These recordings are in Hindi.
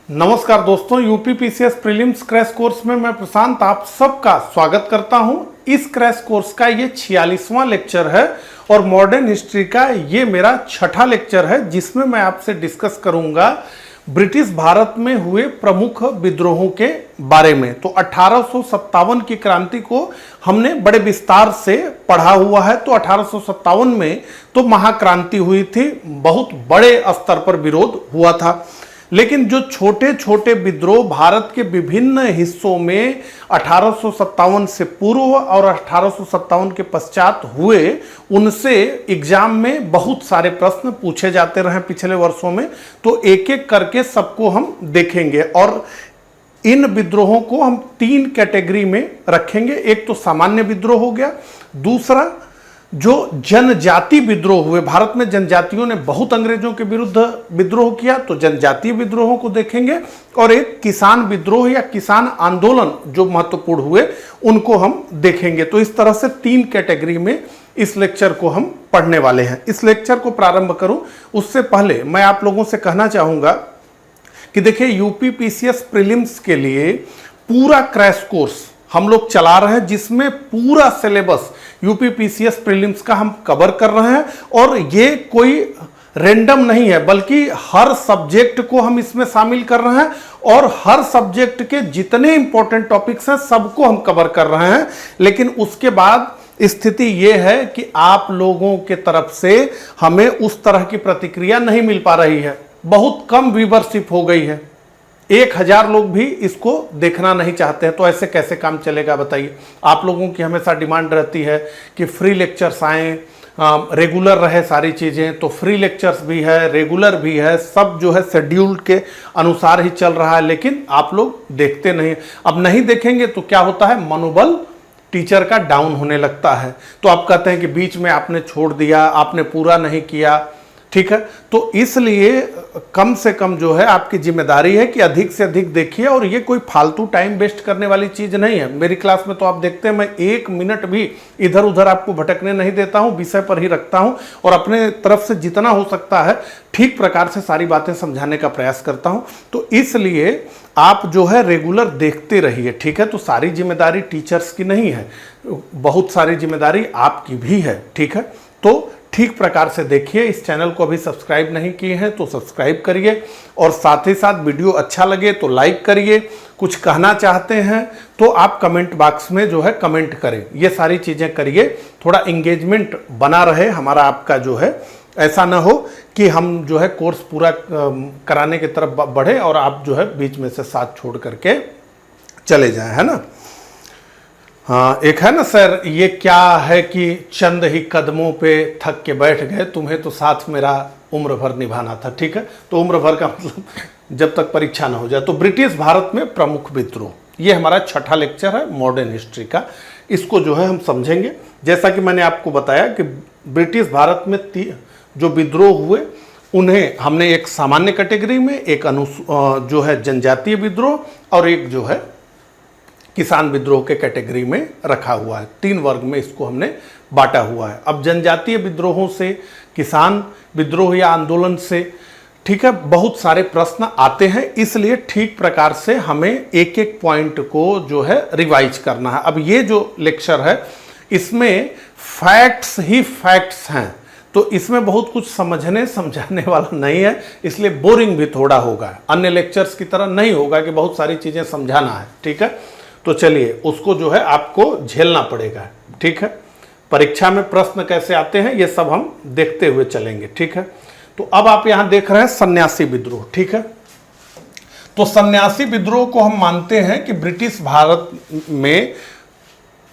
नमस्कार दोस्तों, यूपीपीसीएस प्रीलिम्स क्रैश कोर्स में मैं प्रशांत आप सबका स्वागत करता हूं। इस क्रैश कोर्स का ये 46वां लेक्चर है और मॉडर्न हिस्ट्री का ये मेरा छठा लेक्चर है, जिसमें मैं आपसे डिस्कस करूंगा ब्रिटिश भारत में हुए प्रमुख विद्रोहों के बारे में। तो 1857 की क्रांति को हमने बड़े विस्तार से पढ़ा हुआ है। तो 1857 में तो महाक्रांति हुई थी, बहुत बड़े स्तर पर विरोध हुआ था। लेकिन जो छोटे छोटे विद्रोह भारत के विभिन्न हिस्सों में 1857 से पूर्व और 1857 के पश्चात हुए, उनसे एग्जाम में बहुत सारे प्रश्न पूछे जाते रहे पिछले वर्षों में। तो एक एक करके सबको हम देखेंगे और इन विद्रोहों को हम तीन कैटेगरी में रखेंगे। एक तो सामान्य विद्रोह हो गया, दूसरा जो जनजाति विद्रोह हुए, भारत में जनजातियों ने बहुत अंग्रेजों के विरुद्ध विद्रोह किया, तो जनजातीय विद्रोहों को देखेंगे, और एक किसान विद्रोह या किसान आंदोलन जो महत्वपूर्ण हुए उनको हम देखेंगे। तो इस तरह से तीन कैटेगरी में इस लेक्चर को हम पढ़ने वाले हैं। इस लेक्चर को प्रारंभ करूं उससे पहले मैं आप लोगों से कहना चाहूंगा कि देखिए, यूपीपीसीएस प्रीलिम्स के लिए पूरा क्रैश कोर्स हम लोग चला रहे हैं, जिसमें पूरा सिलेबस यूपीपीसीएस प्रीलिम्स का हम कवर कर रहे हैं। और ये कोई रैंडम नहीं है, बल्कि हर सब्जेक्ट को हम इसमें शामिल कर रहे हैं और हर सब्जेक्ट के जितने इंपॉर्टेंट टॉपिक्स हैं सबको हम कवर कर रहे हैं। लेकिन उसके बाद स्थिति यह है कि आप लोगों के तरफ से हमें उस तरह की प्रतिक्रिया नहीं मिल पा रही है, बहुत कम व्यूवरशिप हो गई है। 1000 लोग भी इसको देखना नहीं चाहते हैं, तो ऐसे कैसे काम चलेगा बताइए। आप लोगों की हमेशा डिमांड रहती है कि फ्री लेक्चर्स आएँ, रेगुलर रहे सारी चीज़ें। तो फ्री लेक्चर्स भी है, रेगुलर भी है, सब जो है शेड्यूल के अनुसार ही चल रहा है, लेकिन आप लोग देखते नहीं। अब नहीं देखेंगे तो क्या होता है, मनोबल टीचर का डाउन होने लगता है। तो आप कहते हैं कि बीच में आपने छोड़ दिया, आपने पूरा नहीं किया, ठीक है। तो इसलिए कम से कम जो है आपकी जिम्मेदारी है कि अधिक से अधिक देखिए, और ये कोई फालतू टाइम वेस्ट करने वाली चीज़ नहीं है। मेरी क्लास में तो आप देखते हैं मैं 1 मिनट भी इधर उधर आपको भटकने नहीं देता हूँ, विषय पर ही रखता हूँ और अपने तरफ से जितना हो सकता है ठीक प्रकार से सारी बातें समझाने का प्रयास करता हूँ। तो इसलिए आप जो है रेगुलर देखते रहिए, ठीक है। तो सारी जिम्मेदारी टीचर्स की नहीं है, बहुत सारी जिम्मेदारी आपकी भी है, ठीक है। तो ठीक प्रकार से देखिए। इस चैनल को अभी सब्सक्राइब नहीं किए हैं तो सब्सक्राइब करिए, और साथ ही साथ वीडियो अच्छा लगे तो लाइक करिए। कुछ कहना चाहते हैं तो आप कमेंट बॉक्स में जो है कमेंट करें। ये सारी चीज़ें करिए, थोड़ा इंगेजमेंट बना रहे हमारा आपका जो है। ऐसा ना हो कि हम जो है कोर्स पूरा कराने की तरफ बढ़े और आप जो है बीच में से साथ छोड़ करके चले जाएं, है ना। हाँ, एक है ना सर, ये क्या है कि चंद ही कदमों पे थक के बैठ गए, तुम्हें तो साथ मेरा उम्र भर निभाना था, ठीक है। तो उम्र भर का मतलब जब तक परीक्षा ना हो जाए। तो ब्रिटिश भारत में प्रमुख विद्रोह, ये हमारा छठा लेक्चर है मॉडर्न हिस्ट्री का। इसको जो है हम समझेंगे। जैसा कि मैंने आपको बताया कि ब्रिटिश भारत में जो विद्रोह हुए उन्हें हमने एक सामान्य कैटेगरी में, एक जो है जनजातीय विद्रोह, और एक जो है किसान विद्रोह के कैटेगरी में रखा हुआ है। 3 वर्ग में इसको हमने बांटा हुआ है। अब जनजातीय विद्रोहों से, किसान विद्रोह या आंदोलन से, ठीक है, बहुत सारे प्रश्न आते हैं, इसलिए ठीक प्रकार से हमें एक एक पॉइंट को जो है रिवाइज करना है। अब ये जो लेक्चर है इसमें फैक्ट्स ही फैक्ट्स हैं, तो इसमें बहुत कुछ समझने समझाने वाला नहीं है, इसलिए बोरिंग भी थोड़ा होगा। अन्य लेक्चर्स की तरह नहीं होगा कि बहुत सारी चीज़ें समझाना है, ठीक है। तो चलिए, उसको जो है आपको झेलना पड़ेगा, ठीक है। परीक्षा में प्रश्न कैसे आते हैं ये सब हम देखते हुए चलेंगे, ठीक है। तो अब आप यहां देख रहे हैं सन्यासी विद्रोह, ठीक है। तो सन्यासी विद्रोह को हम मानते हैं कि ब्रिटिश भारत में,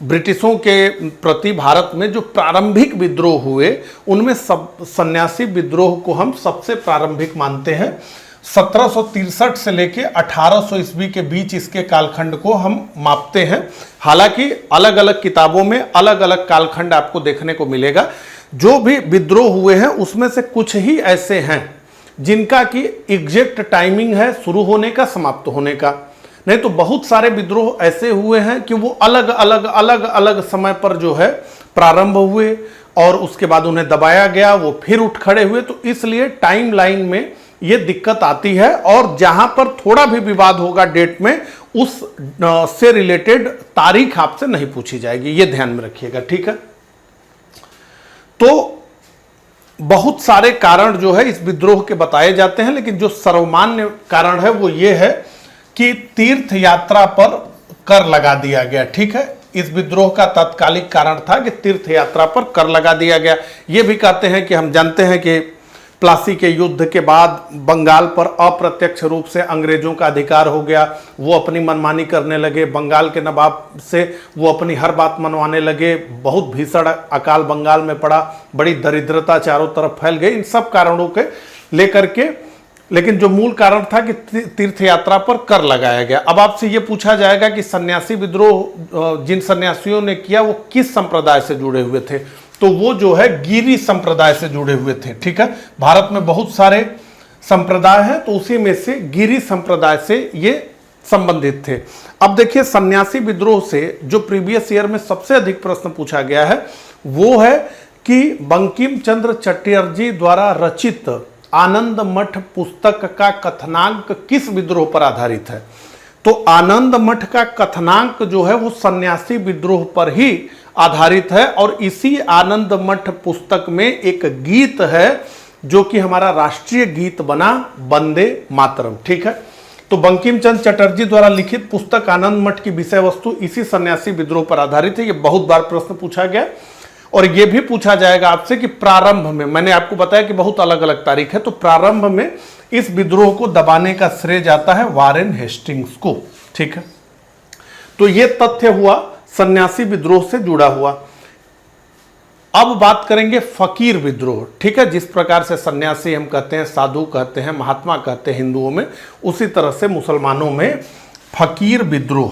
ब्रिटिशों के प्रति भारत में जो प्रारंभिक विद्रोह हुए उनमें सब सन्यासी विद्रोह को हम सबसे प्रारंभिक मानते हैं। 1763 से लेके 1800 ईस्वी के बीच इसके कालखंड को हम मापते हैं। हालांकि अलग अलग किताबों में अलग अलग कालखंड आपको देखने को मिलेगा। जो भी विद्रोह हुए हैं उसमें से कुछ ही ऐसे हैं जिनका कि एग्जैक्ट टाइमिंग है शुरू होने का, समाप्त होने का। नहीं तो बहुत सारे विद्रोह ऐसे हुए हैं कि वो अलग अलग समय पर जो है प्रारंभ हुए और उसके बाद उन्हें दबाया गया, वो फिर उठ खड़े हुए। तो इसलिए टाइम लाइन में ये दिक्कत आती है, और जहां पर थोड़ा भी विवाद होगा डेट में, उस से रिलेटेड तारीख आपसे नहीं पूछी जाएगी, ये ध्यान में रखिएगा, ठीक है। तो बहुत सारे कारण जो है इस विद्रोह के बताए जाते हैं, लेकिन जो सर्वमान्य कारण है वो ये है कि तीर्थ यात्रा पर कर लगा दिया गया, ठीक है। इस विद्रोह का तात्कालिक कारण था कि तीर्थ यात्रा पर कर लगा दिया गया। ये भी कहते हैं कि हम जानते हैं कि प्लासी के युद्ध के बाद बंगाल पर अप्रत्यक्ष रूप से अंग्रेजों का अधिकार हो गया, वो अपनी मनमानी करने लगे, बंगाल के नवाब से वो अपनी हर बात मनवाने लगे, बहुत भीषण अकाल बंगाल में पड़ा, बड़ी दरिद्रता चारों तरफ फैल गई, इन सब कारणों के लेकर के, लेकिन जो मूल कारण था कि तीर्थ यात्रा पर कर लगाया गया। अब आपसे ये पूछा जाएगा कि सन्यासी विद्रोह जिन सन्यासियों ने किया वो किस संप्रदाय से जुड़े हुए थे, तो वो जो है गिरी संप्रदाय से जुड़े हुए थे, ठीक है। भारत में बहुत सारे संप्रदाय हैं, तो उसी में से गिरी संप्रदाय से ये संबंधित थे। अब देखिए, सन्यासी विद्रोह से जो प्रीवियस ईयर में सबसे अधिक प्रश्न पूछा गया है वो है कि बंकिम चंद्र चटर्जी द्वारा रचित आनंद मठ पुस्तक का कथनांक किस विद्रोह पर आधारित है। तो आनंद मठ का कथनांक जो है वो सन्यासी विद्रोह पर ही आधारित है, और इसी आनंद मठ पुस्तक में एक गीत है जो कि हमारा राष्ट्रीय गीत बना, वंदे मातरम, ठीक है। तो बंकिम चंद्र चटर्जी द्वारा लिखित पुस्तक आनंद मठ की विषय वस्तु इसी सन्यासी विद्रोह पर आधारित है। ये बहुत बार प्रश्न पूछा गया, और यह भी पूछा जाएगा आपसे कि प्रारंभ में, मैंने आपको बताया कि बहुत अलग अलग तारीख है, तो प्रारंभ में इस विद्रोह को दबाने का श्रेय जाता है वारेन हेस्टिंग्स को, ठीक है। तो यह तथ्य हुआ सन्यासी विद्रोह से जुड़ा हुआ। अब बात करेंगे फकीर विद्रोह, ठीक है। जिस प्रकार से सन्यासी हम कहते हैं, साधु कहते हैं, महात्मा कहते हैं हिंदुओं में, उसी तरह से मुसलमानों में फकीर विद्रोह,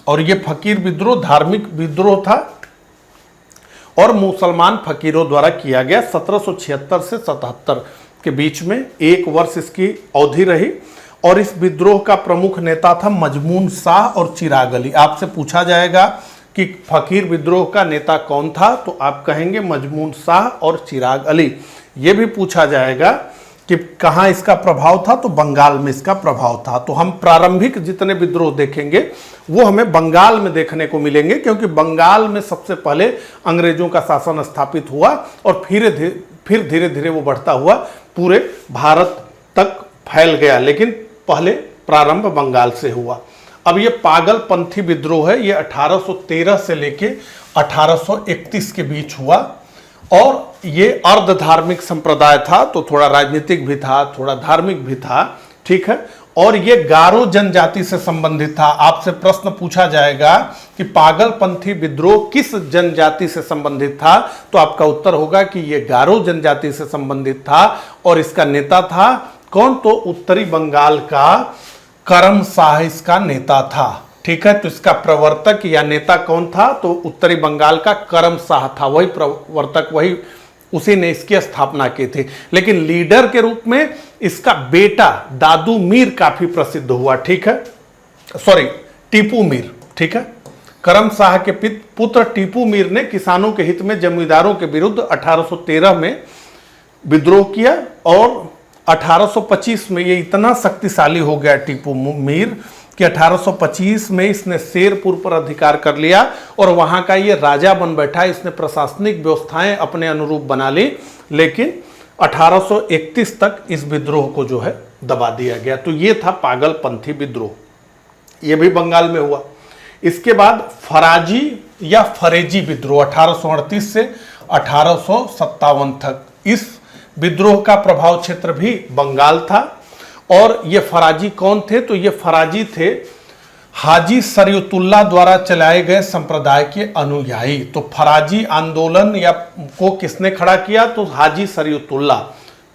और यह फकीर विद्रोह धार्मिक विद्रोह था और मुसलमान फकीरों द्वारा किया गया। 1776 से 77 के बीच में 1 वर्ष इसकी अवधि रही, और इस विद्रोह का प्रमुख नेता था मजमून शाह और चिराग अली। आपसे पूछा जाएगा कि फकीर विद्रोह का नेता कौन था, तो आप कहेंगे मजमून शाह और चिराग अली। ये भी पूछा जाएगा कि कहाँ इसका प्रभाव था, तो बंगाल में इसका प्रभाव था। तो हम प्रारंभिक जितने विद्रोह देखेंगे वो हमें बंगाल में देखने को मिलेंगे, क्योंकि बंगाल में सबसे पहले अंग्रेजों का शासन स्थापित हुआ, और फिर धीरे धीरे वो बढ़ता हुआ पूरे भारत तक फैल गया, लेकिन पहले प्रारंभ बंगाल से हुआ। अब ये पागलपंथी विद्रोह है, ये 1813 से लेके 1831 के बीच हुआ, और ये अर्ध धार्मिक संप्रदाय था, तो थोड़ा राजनीतिक भी था, थोड़ा धार्मिक भी था, ठीक है। और ये गारो जनजाति से संबंधित था। आपसे प्रश्न पूछा जाएगा कि पागलपंथी विद्रोह किस जनजाति से संबंधित था, तो आपका उत्तर होगा कि ये गारो जनजाति से संबंधित था, और इसका नेता था कौन, तो उत्तरी बंगाल का करम शाह इसका नेता था, ठीक है। तो इसका प्रवर्तक या नेता कौन था, तो उत्तरी बंगाल का करम शाह था, वही प्रवर्तक, वही उसी ने इसकी स्थापना की थी। लेकिन लीडर के रूप में इसका बेटा दादू मीर काफी प्रसिद्ध हुआ, ठीक है, सॉरी टीपू मीर, ठीक है। करम शाह के पुत्र टीपू मीर ने किसानों के हित में जमींदारों के विरुद्ध 1813 में विद्रोह किया, और 1825 में ये इतना शक्तिशाली हो गया टीपू मीर कि 1825 में इसने शेरपुर पर अधिकार कर लिया, और वहां का ये राजा बन बैठा। इसने प्रशासनिक व्यवस्थाएं अपने अनुरूप बना ली, लेकिन 1831 तक इस विद्रोह को जो है दबा दिया गया। तो ये था पागलपंथी विद्रोह, ये भी बंगाल में हुआ। इसके बाद फराजी या फरेजी विद्रोह 1838 से 1857 तक, इस विद्रोह का प्रभाव क्षेत्र भी बंगाल था। और ये फराजी कौन थे, तो ये फराजी थे हाजी शरीयतुल्लाह द्वारा चलाए गए संप्रदाय के अनुयायी। तो फराजी आंदोलन या को किसने खड़ा किया, तो हाजी शरीयतुल्लाह।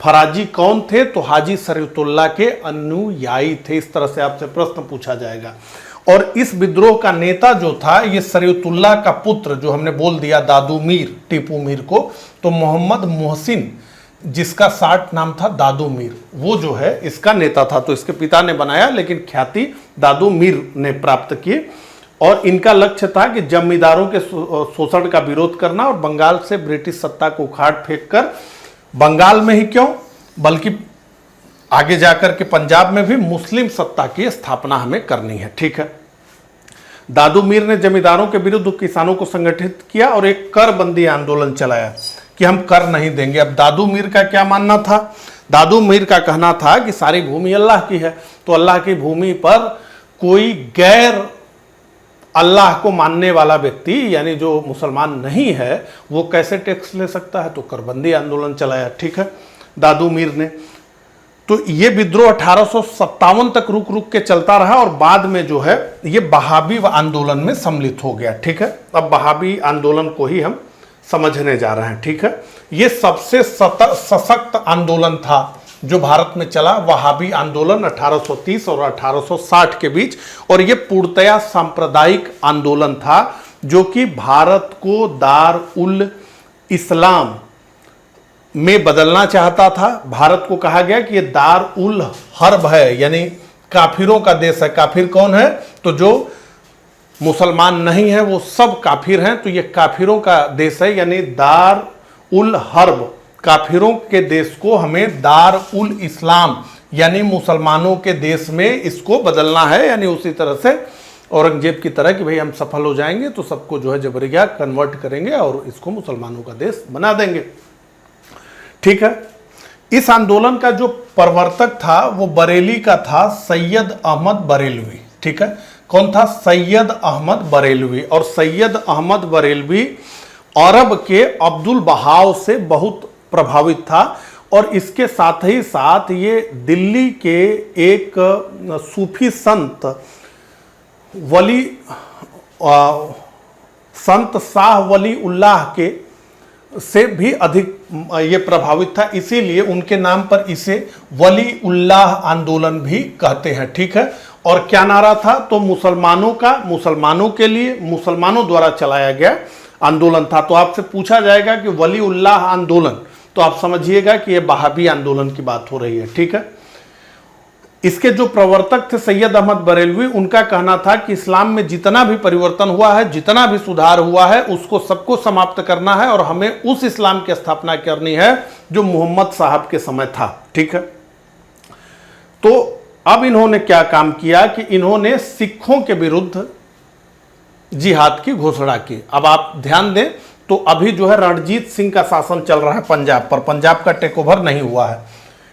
फराजी कौन थे, तो हाजी शरीयतुल्लाह के अनुयायी थे। इस तरह से आपसे प्रश्न पूछा जाएगा। और इस विद्रोह का नेता जो था, ये शरीयतुल्लाह का पुत्र, जो हमने बोल दिया दादू मीर, टीपू मीर को, तो मोहम्मद मोहसिन, जिसका शार्ट नाम था दादू मीर, वो जो है इसका नेता था। तो इसके पिता ने बनाया, लेकिन ख्याति दादू मीर ने प्राप्त की। और इनका लक्ष्य था कि जमींदारों के शोषण का विरोध करना, और बंगाल से ब्रिटिश सत्ता को उखाड़ फेंक कर, बंगाल में ही क्यों बल्कि आगे जाकर के पंजाब में भी मुस्लिम सत्ता की स्थापना हमें करनी है। ठीक है। दादू मीर ने जमींदारों के विरुद्ध किसानों को संगठित किया और एक कर बंदी आंदोलन चलाया कि हम कर नहीं देंगे। अब दादू मीर का क्या मानना था? दादू मीर का कहना था कि सारी भूमि अल्लाह की है, तो अल्लाह की भूमि पर कोई गैर अल्लाह को मानने वाला व्यक्ति यानी जो मुसलमान नहीं है वो कैसे टैक्स ले सकता है? तो करबंदी आंदोलन चलाया। ठीक है, दादू मीर ने। तो ये विद्रोह 1857 तक रुक रुक के चलता रहा और बाद में जो है ये बहाबी आंदोलन में सम्मिलित हो गया। ठीक है, अब बहाबी आंदोलन को ही हम समझने जा रहे हैं। ठीक है, ये सबसे सशक्त आंदोलन था जो भारत में चला, वहाबी आंदोलन 1830 और 1860 के बीच, और ये पूर्णतया सांप्रदायिक आंदोलन था जो कि भारत को दार उल इस्लाम में बदलना चाहता था। भारत को कहा गया कि ये दार उल हर्ब है, यानी काफिरों का देश है। काफिर कौन है? तो जो मुसलमान नहीं है वो सब काफिर हैं, तो ये काफिरों का देश है, यानी दार उल हर्ब, काफिरों के देश को हमें दार उल इस्लाम यानी मुसलमानों के देश में इसको बदलना है। यानी उसी तरह से औरंगजेब की तरह कि भाई हम सफल हो जाएंगे तो सबको जो है जबरिया कन्वर्ट करेंगे और इसको मुसलमानों का देश बना देंगे। ठीक है, इस आंदोलन का जो प्रवर्तक था वो बरेली का था, सैयद अहमद बरेलवी। ठीक है, कौन था? सैयद अहमद बरेलवी। और सैयद अहमद बरेलवी अरब के अब्दुल बहाव से बहुत प्रभावित था और इसके साथ ही साथ ये दिल्ली के एक सूफी संत वली संत शाह वली उल्लाह के से भी अधिक ये प्रभावित था, इसीलिए उनके नाम पर इसे वली उल्लाह आंदोलन भी कहते हैं। ठीक है, और क्या नारा था? तो मुसलमानों का मुसलमानों के लिए मुसलमानों द्वारा चलाया गया आंदोलन था। तो आपसे पूछा जाएगा कि वली उल्लाह आंदोलन, तो आप समझिएगा कि यह बहाबी आंदोलन की बात हो रही है। ठीक है, इसके जो प्रवर्तक थे सैयद अहमद बरेलवी, उनका कहना था कि इस्लाम में जितना भी परिवर्तन हुआ है, जितना भी सुधार हुआ है, उसको सबको समाप्त करना है और हमें उस इस्लाम की स्थापना करनी है जो मोहम्मद साहब के समय था। ठीक है, तो अब इन्होंने क्या काम किया कि इन्होंने सिखों के विरुद्ध जिहाद की घोषणा की। अब आप ध्यान दें तो अभी जो है रणजीत सिंह का शासन चल रहा है पंजाब पर, पंजाब का टेक ओवर नहीं हुआ है,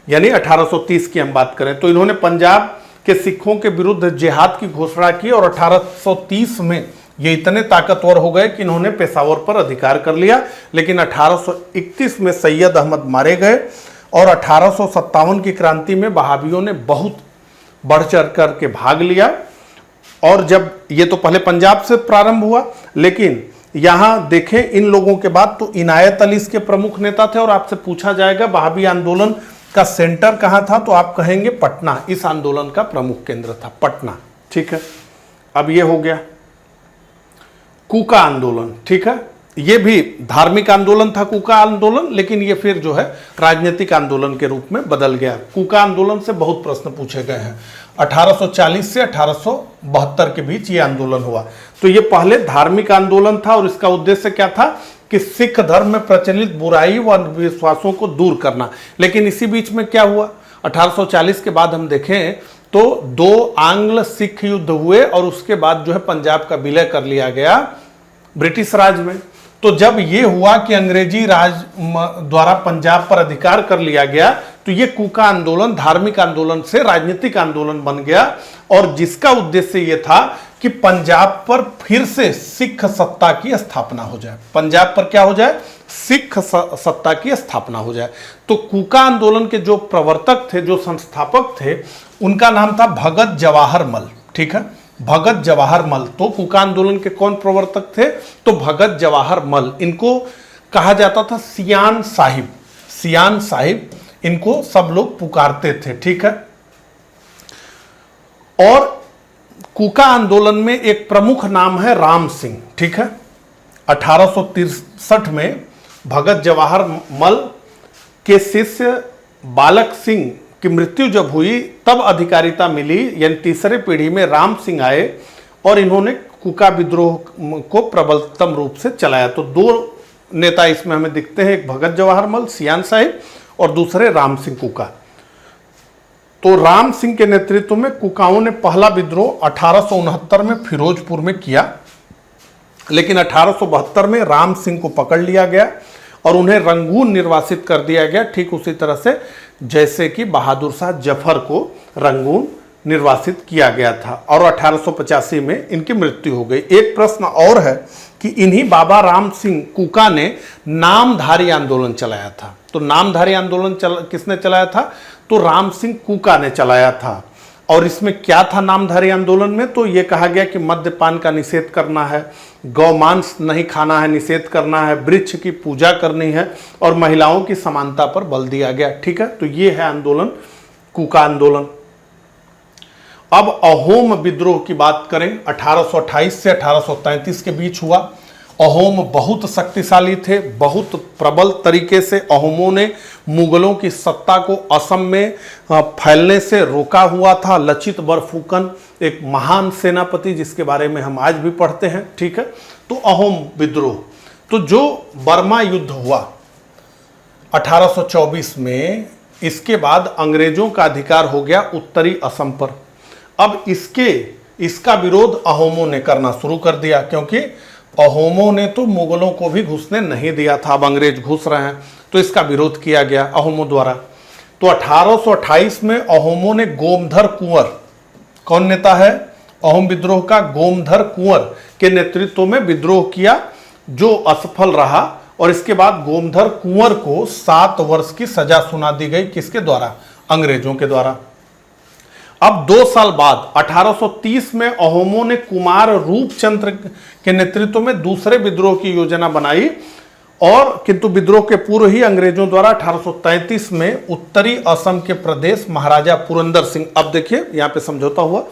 यानी 1830 की हम बात करें तो इन्होंने पंजाब के सिखों के विरुद्ध जिहाद की घोषणा की और 1830 में ये इतने ताकतवर हो गए कि इन्होंने पेशावर पर अधिकार कर लिया। लेकिन 1831 में सैयद अहमद मारे गए और 1857 की क्रांति में बहाबियों ने बहुत बढ़ चढ़ करके भाग लिया। और जब ये तो पहले पंजाब से प्रारंभ हुआ, लेकिन यहाँ देखें इन लोगों के बाद तो इनायत अली इसके प्रमुख नेता थे। और आपसे पूछा जाएगा बहाबी आंदोलन का सेंटर कहाँ था, तो आप कहेंगे पटना। इस आंदोलन का प्रमुख केंद्र था पटना। ठीक है, अब ये हो गया कूका आंदोलन। ठीक है, ये भी धार्मिक आंदोलन था कूका आंदोलन, लेकिन ये फिर जो है राजनीतिक आंदोलन के रूप में बदल गया। कूका आंदोलन से बहुत प्रश्न पूछे गए हैं। 1840 से 1872 के बीच ये आंदोलन हुआ। तो ये पहले धार्मिक आंदोलन था और इसका उद्देश्य क्या था कि सिख धर्म में प्रचलित बुराई व अंधविश्वासों को दूर करना। लेकिन इसी बीच में क्या हुआ, 1840 के बाद हम देखें तो 2 आंग्ल सिख युद्ध हुए और उसके बाद जो है पंजाब का विलय कर लिया गया ब्रिटिश राज में। तो जब ये हुआ कि अंग्रेजी राज द्वारा पंजाब पर अधिकार कर लिया गया, तो ये कूका आंदोलन धार्मिक आंदोलन से राजनीतिक आंदोलन बन गया और जिसका उद्देश्य ये था कि पंजाब पर फिर से सिख सत्ता की स्थापना हो जाए। पंजाब पर क्या हो जाए? सिख सत्ता की स्थापना हो जाए। तो कूका आंदोलन के जो प्रवर्तक थे, जो संस्थापक थे, उनका नाम था भगत जवाहर मल। ठीक है, भगत जवाहर मल। तो कूका आंदोलन के कौन प्रवर्तक थे? तो भगत जवाहर मल। इनको कहा जाता था सियान साहिब, सियान साहिब इनको सब लोग पुकारते थे। ठीक है, और कूका आंदोलन में एक प्रमुख नाम है राम सिंह। ठीक है, 1863 में भगत जवाहर मल के शिष्य बालक सिंह की मृत्यु जब हुई तब अधिकारिता मिली, यानी तीसरे पीढ़ी में राम सिंह आए और इन्होंने कूका विद्रोह को प्रबलतम रूप से चलाया। तो 2 नेता इसमें हमें दिखते हैं, एक भगत जवाहर मल सियान साहिब और दूसरे राम सिंह कूका। तो राम सिंह के नेतृत्व में कुकाओं ने पहला विद्रोह 1869 में फिरोजपुर में किया, लेकिन 1872 में राम सिंह को पकड़ लिया गया और उन्हें रंगून निर्वासित कर दिया गया, ठीक उसी तरह से जैसे कि बहादुर शाह जफर को रंगून निर्वासित किया गया था और 1885 में इनकी मृत्यु हो गई। एक प्रश्न और है कि इन्हीं बाबा राम सिंह कुका ने नामधारी आंदोलन चलाया था। तो नामधारी आंदोलन किसने चलाया था? तो राम सिंह कुका ने चलाया था। और इसमें क्या था नामधारी आंदोलन में? तो ये कहा गया कि मद्यपान का निषेध करना है, गौमांस नहीं खाना है, निषेध करना है, वृक्ष की पूजा करनी है और महिलाओं की समानता पर बल दिया गया। ठीक है, तो ये है आंदोलन, कुका आंदोलन। अब अहोम विद्रोह की बात करें, 1828 से 1833 के बीच हुआ। अहोम बहुत शक्तिशाली थे, बहुत प्रबल तरीके से अहोमों ने मुगलों की सत्ता को असम में फैलने से रोका हुआ था। लचित बरफुकन एक महान सेनापति जिसके बारे में हम आज भी पढ़ते हैं। ठीक है, तो अहोम विद्रोह, तो जो बर्मा युद्ध हुआ 1824 में, इसके बाद अंग्रेजों का अधिकार हो गया उत्तरी असम पर। अब इसका विरोध अहोमों ने करना शुरू कर दिया, क्योंकि अहोमों ने तो मुगलों को भी घुसने नहीं दिया था, अब अंग्रेज घुस रहे हैं, तो इसका विरोध किया गया अहोमों द्वारा। तो 1828 में अहोमों ने गोमधर कुंवर, कौन नेता है अहोम विद्रोह का? गोमधर कुंवर के नेतृत्व में विद्रोह किया, जो असफल रहा और इसके बाद गोमधर कुंवर को 7 वर्ष की सजा सुना दी गई। किसके द्वारा? अंग्रेजों के द्वारा। अब 2 साल बाद 1830 में अहोमों ने कुमार रूपचंद्र के नेतृत्व में दूसरे विद्रोह की योजना बनाई, और किंतु विद्रोह के पूर्व ही अंग्रेजों द्वारा 1833 में उत्तरी असम के प्रदेश महाराजा पुरंदर सिंह, अब देखिए यहां पे समझौता हुआ,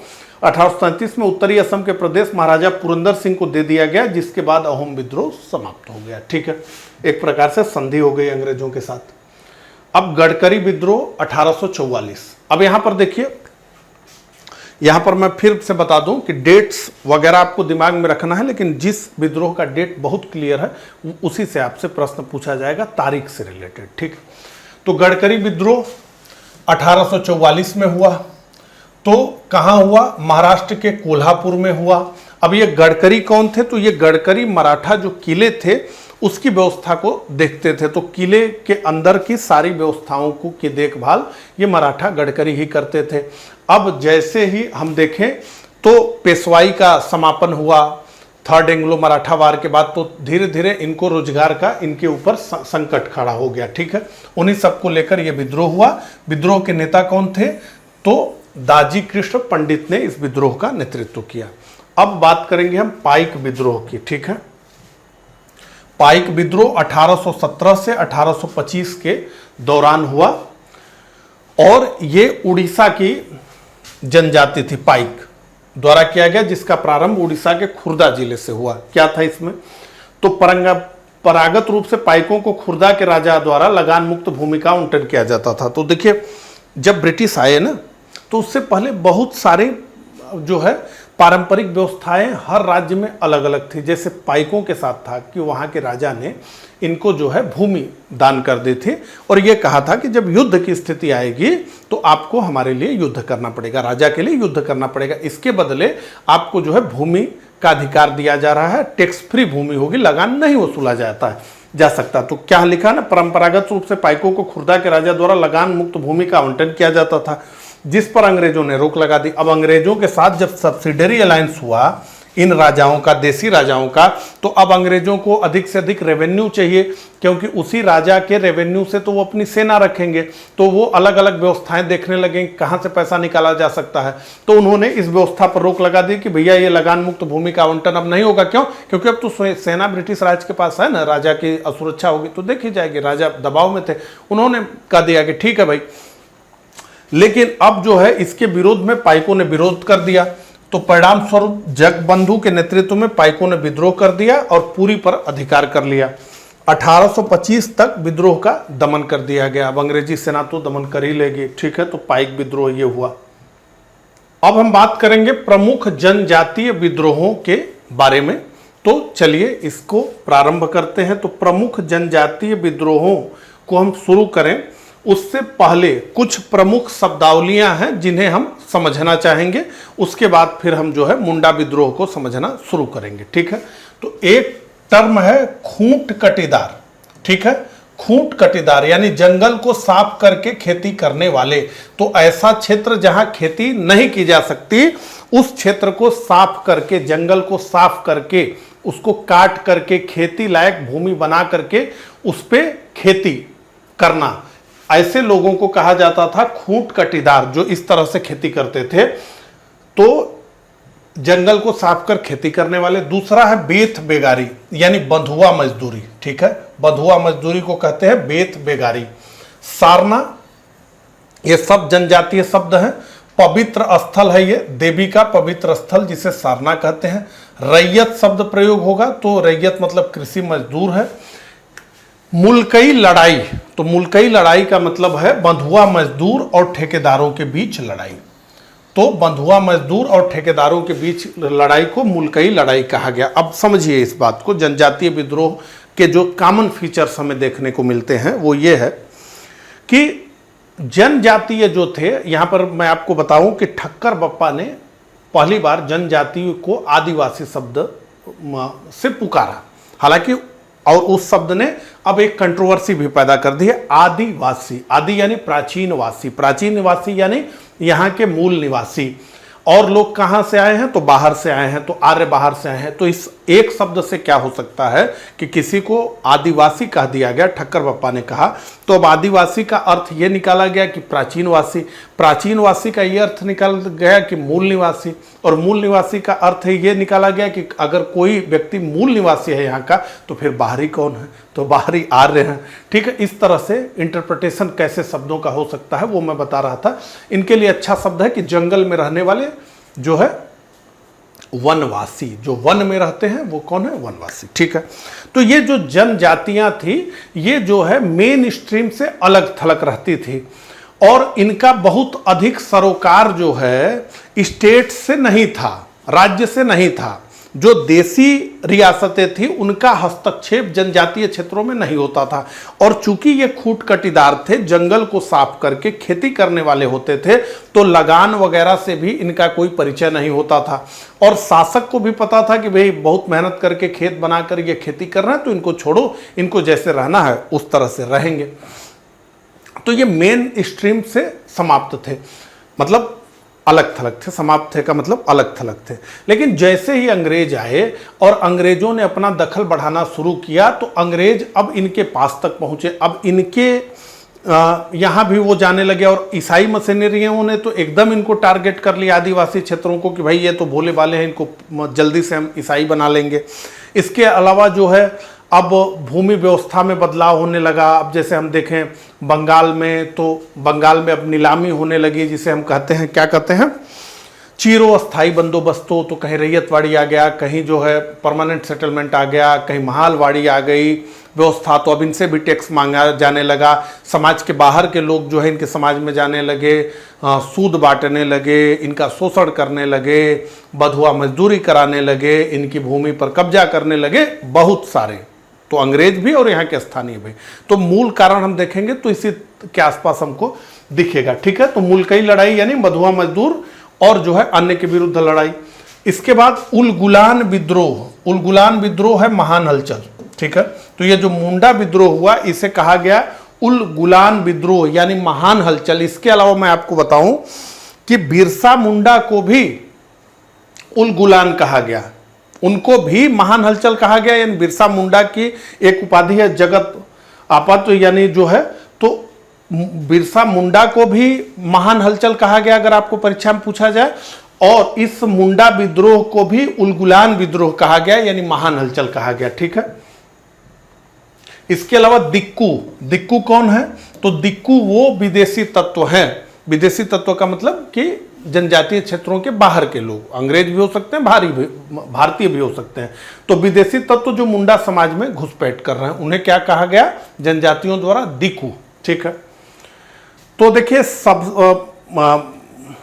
1833 में उत्तरी असम के प्रदेश महाराजा पुरंदर सिंह को दे दिया गया, जिसके बाद अहोम विद्रोह समाप्त हो गया। ठीक है, एक प्रकार से संधि हो गई अंग्रेजों के साथ। अब गडकरी विद्रोह 1844। अब यहां पर देखिए, यहां पर मैं फिर से बता दूं कि डेट्स वगैरह आपको दिमाग में रखना है, लेकिन जिस विद्रोह का डेट बहुत क्लियर है उसी से आपसे प्रश्न पूछा जाएगा, तारीख से रिलेटेड। ठीक, तो गडकरी विद्रोह 1844 में हुआ। तो कहां हुआ? महाराष्ट्र के कोल्हापुर में हुआ। अब ये गडकरी कौन थे? तो ये गडकरी मराठा जो किले थे उसकी व्यवस्था को देखते थे, तो किले के अंदर की सारी व्यवस्थाओं को की देखभाल ये मराठा गडकरी ही करते थे। अब जैसे ही हम देखें तो पेशवाई का समापन हुआ 3rd एंग्लो मराठा वार के बाद, तो धीरे धीरे इनको रोजगार का इनके ऊपर संकट खड़ा हो गया। ठीक है, उन्हीं सबको लेकर यह विद्रोह हुआ। विद्रोह के नेता कौन थे? तो दाजी कृष्ण पंडित ने इस विद्रोह का नेतृत्व किया। अब बात करेंगे हम पाइक विद्रोह की। ठीक है, पाइक विद्रोह 1817 से 1825 के दौरान हुआ, और ये उड़ीसा की जनजाति थी पाइक द्वारा किया गया, जिसका प्रारंभ उड़ीसा के खुर्दा जिले से हुआ। क्या था इसमें? तो परंपरागत रूप से पाइकों को खुर्दा के राजा द्वारा लगान मुक्त भूमि का आवंटन किया जाता था। तो देखिए, जब ब्रिटिश आए ना, तो उससे पहले बहुत सारे जो है पारंपरिक व्यवस्थाएं हर राज्य में अलग अलग थी। जैसे पाइकों के साथ था कि वहाँ के राजा ने इनको जो है भूमि दान कर दी थी, और ये कहा था कि जब युद्ध की स्थिति आएगी तो आपको हमारे लिए युद्ध करना पड़ेगा, राजा के लिए युद्ध करना पड़ेगा, इसके बदले आपको जो है भूमि का अधिकार दिया जा रहा है, टैक्स फ्री भूमि होगी, लगान नहीं वसूला जा सकता। तो क्या लिखा ना, परंपरागत रूप से पाइकों को खुर्दा के राजा द्वारा लगान मुक्त भूमि का आवंटन किया जाता था, जिस पर अंग्रेजों ने रोक लगा दी। अब अंग्रेजों के साथ जब सब्सिडरी अलायंस हुआ इन राजाओं का, देसी राजाओं का, तो अब अंग्रेजों को अधिक से अधिक रेवेन्यू चाहिए, क्योंकि उसी राजा के रेवेन्यू से तो वो अपनी सेना रखेंगे, तो वो अलग अलग व्यवस्थाएं देखने लगे कहां से पैसा निकाला जा सकता है। तो उन्होंने इस व्यवस्था पर रोक लगा दी कि भैया ये लगान मुक्त भूमि का आवंटन अब नहीं होगा। क्यों? क्योंकि अब तो सेना ब्रिटिश राज के पास है ना, राजा की असुरक्षा होगी तो देखी जाएगी, राजा दबाव में थे। उन्होंने कह दिया कि ठीक है भाई, लेकिन अब जो है इसके विरोध में पाइकों ने विरोध कर दिया, तो परिणाम स्वरूप जगबंधु के नेतृत्व में पाइकों ने विद्रोह कर दिया और पूरी पर अधिकार कर लिया। 1825 तक विद्रोह का दमन कर दिया गया। अब अंग्रेजी सेना तो दमन कर ही लेगी। ठीक है, तो पाइक विद्रोह ये हुआ। अब हम बात करेंगे प्रमुख जनजातीय विद्रोहों के बारे में, तो चलिए इसको प्रारंभ करते हैं। तो प्रमुख जनजातीय विद्रोहों को हम शुरू करें उससे पहले कुछ प्रमुख शब्दावलियां हैं जिन्हें हम समझना चाहेंगे, उसके बाद फिर हम जो है मुंडा विद्रोह को समझना शुरू करेंगे। ठीक है, तो एक टर्म है खूंट कटीदार। ठीक है, खूंट कटीदार यानी जंगल को साफ करके खेती करने वाले। तो ऐसा क्षेत्र जहां खेती नहीं की जा सकती, उस क्षेत्र को साफ करके, जंगल को साफ करके, उसको काट करके खेती लायक भूमि बना करके उस पे खेती करना, ऐसे लोगों को कहा जाता था खूंट कटीदार, जो इस तरह से खेती करते थे। तो जंगल को साफ कर खेती करने वाले। दूसरा है बेथ बेगारी यानी बंधुआ मजदूरी। ठीक है, बंधुआ मजदूरी को कहते हैं बेथ बेगारी। सारना, ये सब जनजातीय शब्द हैं। पवित्र स्थल है ये, देवी का पवित्र स्थल जिसे सारना कहते हैं। रैयत शब्द प्रयोग होगा, तो रैयत मतलब कृषि मजदूर है। मुल्कई लड़ाई, तो मुल्कई लड़ाई का मतलब है बंधुआ मजदूर और ठेकेदारों के बीच लड़ाई। तो बंधुआ मजदूर और ठेकेदारों के बीच लड़ाई को मुल्कई लड़ाई कहा गया। अब समझिए इस बात को, जनजातीय विद्रोह के जो कॉमन फीचर्स हमें देखने को मिलते हैं वो ये है कि जनजातीय जो थे, यहां पर मैं आपको बताऊं कि ठक्कर बप्पा ने पहली बार जनजातीय को आदिवासी शब्द से पुकारा। हालांकि और उस शब्द ने अब एक कंट्रोवर्सी भी पैदा कर दी है। आदिवासी, आदि यानी प्राचीनवासी, प्राचीनवासी यानी यहाँ के मूल निवासी। और लोग कहाँ से आए हैं, तो बाहर से आए हैं, तो आर्य बाहर से आए हैं। तो इस एक शब्द से क्या हो सकता है कि किसी को आदिवासी कह दिया गया, ठक्कर बप्पा ने कहा। तो अब आदिवासी का अर्थ ये निकाला गया कि प्राचीनवासी, प्राचीनवासी का ये अर्थ निकाल गया कि मूल निवासी, और मूल निवासी का अर्थ ये निकाला गया कि अगर कोई व्यक्ति मूल निवासी है यहाँ का, तो फिर बाहरी कौन है, तो बाहरी आर्य हैं। ठीक है, इस तरह से इंटरप्रिटेशन कैसे शब्दों का हो सकता है वो मैं बता रहा था। इनके लिए अच्छा शब्द है कि जंगल में रहने वाले जो है वनवासी, जो वन में रहते हैं वो कौन है, वनवासी। ठीक है, तो ये जो जनजातियां थी ये जो है मेन स्ट्रीम से अलग थलग रहती थी, और इनका बहुत अधिक सरोकार जो है स्टेट से नहीं था, राज्य से नहीं था। जो देसी रियासतें थी उनका हस्तक्षेप जनजातीय क्षेत्रों में नहीं होता था। और चूंकि ये खूंट कटीदार थे, जंगल को साफ करके खेती करने वाले होते थे, तो लगान वगैरह से भी इनका कोई परिचय नहीं होता था। और शासक को भी पता था कि भाई बहुत मेहनत करके खेत बनाकर ये खेती कर रहे हैं, तो इनको छोड़ो, इनको जैसे रहना है उस तरह से रहेंगे। तो ये मेन स्ट्रीम से समाप्त थे, मतलब अलग थलग थे। समाप्त थे का मतलब अलग थलग थे। लेकिन जैसे ही अंग्रेज आए और अंग्रेजों ने अपना दखल बढ़ाना शुरू किया, तो अंग्रेज अब इनके पास तक पहुंचे। अब इनके यहाँ भी वो जाने लगे, और ईसाई मशीनरियों ने तो एकदम इनको टारगेट कर लिया आदिवासी क्षेत्रों को कि भाई ये तो भोले भाले हैं, इनको जल्दी से हम ईसाई बना लेंगे। इसके अलावा जो है अब भूमि व्यवस्था में बदलाव होने लगा। अब जैसे हम देखें बंगाल में, तो बंगाल में अब नीलामी होने लगी, जिसे हम कहते हैं, क्या कहते हैं, चीरो अस्थाई बंदोबस्तों। तो कहीं रैयतवाड़ी आ गया, कहीं जो है परमानेंट सेटलमेंट आ गया, कहीं महालवाड़ी आ गई व्यवस्था। तो अब इनसे भी टैक्स मांगा जाने लगा। समाज के बाहर के लोग जो है इनके समाज में जाने लगे, सूद बांटने लगे, इनका शोषण करने लगे, बंधुआ मजदूरी कराने लगे, इनकी भूमि पर कब्जा करने लगे, बहुत सारे। तो अंग्रेज भी और यहाँ के स्थानीय भी। तो मूल कारण हम देखेंगे तो इसी के आसपास हमको दिखेगा। ठीक है, तो मुल्कई लड़ाई यानी बंधुआ मजदूर और जो है अन्य के विरुद्ध लड़ाई। इसके बाद उलगुलान विद्रोह। उलगुलान विद्रोह है महान हलचल। ठीक है, तो ये जो मुंडा विद्रोह हुआ इसे कहा गया उलगुलान विद्रोह यानी महान हलचल। इसके अलावा मैं आपको बताऊं कि बिरसा मुंडा को भी उलगुलान कहा गया, उनको भी महान हलचल कहा गया। यानी बिरसा मुंडा की एक उपाधि है जगत आपत, यानी जो है, तो बिरसा मुंडा को भी महान हलचल कहा गया अगर आपको परीक्षा में पूछा जाए। और इस मुंडा विद्रोह को भी उलगुलान विद्रोह कहा गया यानी महान हलचल कहा गया। ठीक है, इसके अलावा दिक्कू। दिक्कू कौन है, तो दिक्कू वो विदेशी तत्व हैं। विदेशी तत्व का मतलब कि जनजातीय क्षेत्रों के बाहर के लोग, अंग्रेज भी हो सकते हैं, भारतीय भी हो सकते हैं। तो विदेशी तत्व जो मुंडा समाज में घुसपैठ कर रहे हैं उन्हें क्या कहा गया, जनजातियों द्वारा दिक्कू। ठीक है, तो देखिए सब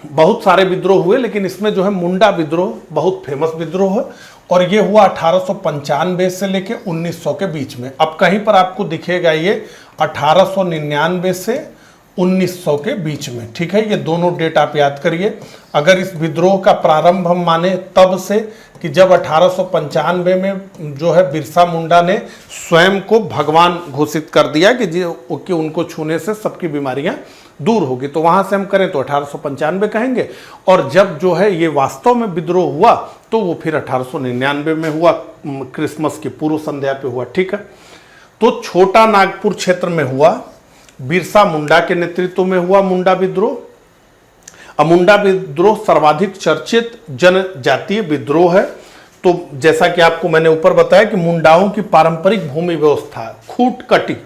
बहुत सारे विद्रोह हुए, लेकिन इसमें जो है मुंडा विद्रोह बहुत फेमस विद्रोह है, और ये हुआ 1895 से लेके 1900 के बीच में। अब कहीं पर आपको दिखेगा ये 1899 से 1900 के बीच में। ठीक है, ये दोनों डेट आप याद करिए। अगर इस विद्रोह का प्रारंभ हम माने तब से कि जब 1895 में जो है बिरसा मुंडा ने स्वयं को भगवान घोषित कर दिया कि उनको छूने से सबकी बीमारियां दूर होगी, तो वहां से हम करें तो 1895 कहेंगे। और जब जो है ये वास्तव में विद्रोह हुआ तो वो फिर 1899 में हुआ, क्रिसमस की पूर्व संध्या पे हुआ। ठीक है, तो छोटा नागपुर क्षेत्र में हुआ, बिरसा मुंडा के नेतृत्व में हुआ मुंडा विद्रोह। अब मुंडा विद्रोह सर्वाधिक चर्चित जनजातीय विद्रोह है। तो जैसा कि आपको मैंने ऊपर बताया कि मुंडाओं की पारंपरिक भूमि व्यवस्था खूंट कटी,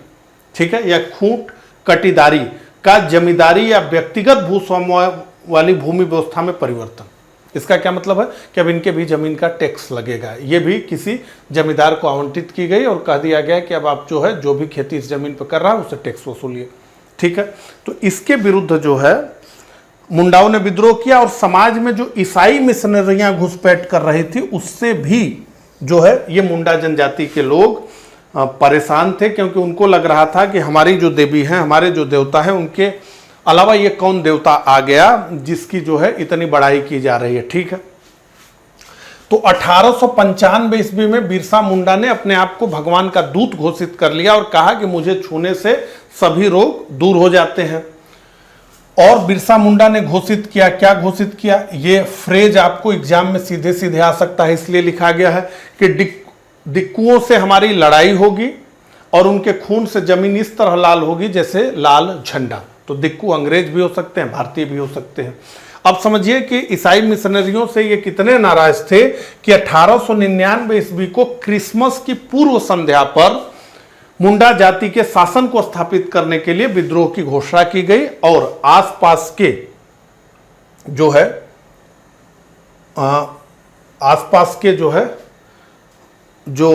ठीक है, या खूंट कटीदारी का जमींदारी या व्यक्तिगत भूस्वाम्य वाली भूमि व्यवस्था में परिवर्तन। इसका क्या मतलब है कि अब इनके भी जमीन का टैक्स लगेगा। ये भी किसी जमींदार को आवंटित की गई और कह दिया गया कि अब आप जो है जो भी खेती इस जमीन पर कर रहा है उससे टैक्स वसूलिए। ठीक है, तो इसके विरुद्ध जो है मुंडाओं ने विद्रोह किया और समाज में जो ईसाई मिशनरियां घुसपैठ कर रही थी उससे भी जो है ये मुंडा जनजाति के लोग परेशान थे, क्योंकि उनको लग रहा था कि हमारी जो देवी हैं, हमारे जो देवता हैं, उनके अलावा ये कौन देवता आ गया जिसकी जो है इतनी बड़ाई की जा रही है। ठीक है, तो 1895 ईस्वी में बिरसा मुंडा ने अपने आप को भगवान का दूत घोषित कर लिया और कहा कि मुझे छूने से सभी रोग दूर हो जाते हैं। और बिरसा मुंडा ने घोषित किया, क्या घोषित किया, ये फ्रेज आपको एग्जाम में सीधे सीधे आ सकता है, इसलिए लिखा गया है कि दिक्कुओं से हमारी लड़ाई होगी और उनके खून से जमीन इस तरह लाल होगी जैसे लाल झंडा। तो दिक्कू अंग्रेज भी हो सकते हैं, भारतीय भी हो सकते हैं। अब समझिए कि ईसाई मिशनरियों से ये कितने नाराज थे कि 1899 ईस्वी को क्रिसमस की पूर्व संध्या पर मुंडा जाति के शासन को स्थापित करने के लिए विद्रोह की घोषणा की गई और आसपास के जो है जो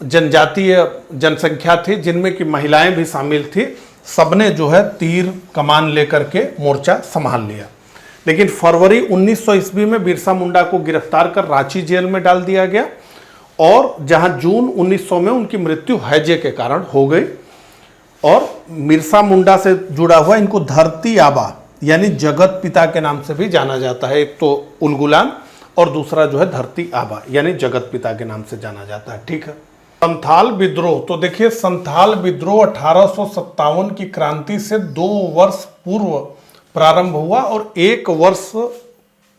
जनजातीय जनसंख्या थी, जिनमें की महिलाएं भी शामिल थी, सबने जो है तीर कमान लेकर के मोर्चा संभाल लिया। लेकिन फरवरी 1900 ईस्वी में बिरसा मुंडा को गिरफ्तार कर रांची जेल में डाल दिया गया और जहां जून 1900 में उनकी मृत्यु हैजे के कारण हो गई। और बिरसा मुंडा से जुड़ा हुआ इनको धरती आबा यानी जगत पिता के नाम से भी जाना जाता है। एक तो उलगुलान और दूसरा जो है धरती आबा यानी जगत पिता के नाम से जाना जाता है। ठीक है, संथाल विद्रोह, तो देखिए संथाल विद्रोह 1857 की क्रांति से 2 वर्ष पूर्व प्रारंभ हुआ और 1 वर्ष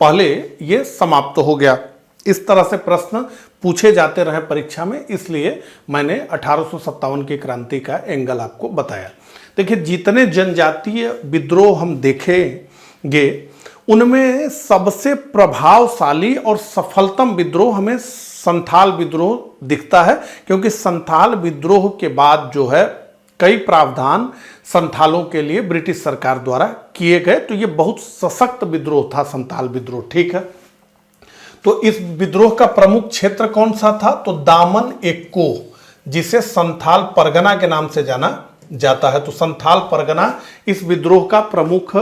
पहले ये समाप्त हो गया। इस तरह से प्रश्न पूछे जाते रहे परीक्षा में, इसलिए मैंने 1857 की क्रांति का एंगल आपको बताया। देखिए जितने जनजातीय विद्रोह हम देखेंगे उनमें सबसे प्रभावशाली और सफलतम विद्रोह हमें संथाल विद्रोह दिखता है, क्योंकि संथाल विद्रोह के बाद जो है कई प्रावधान संथालों के लिए ब्रिटिश सरकार द्वारा किए गए। तो ये बहुत सशक्त विद्रोह था संथाल विद्रोह। ठीक है, तो इस विद्रोह का प्रमुख क्षेत्र कौन सा था, तो दामन एक्को, जिसे संथाल परगना के नाम से जाना जाता है। तो संथाल परगना इस विद्रोह का प्रमुख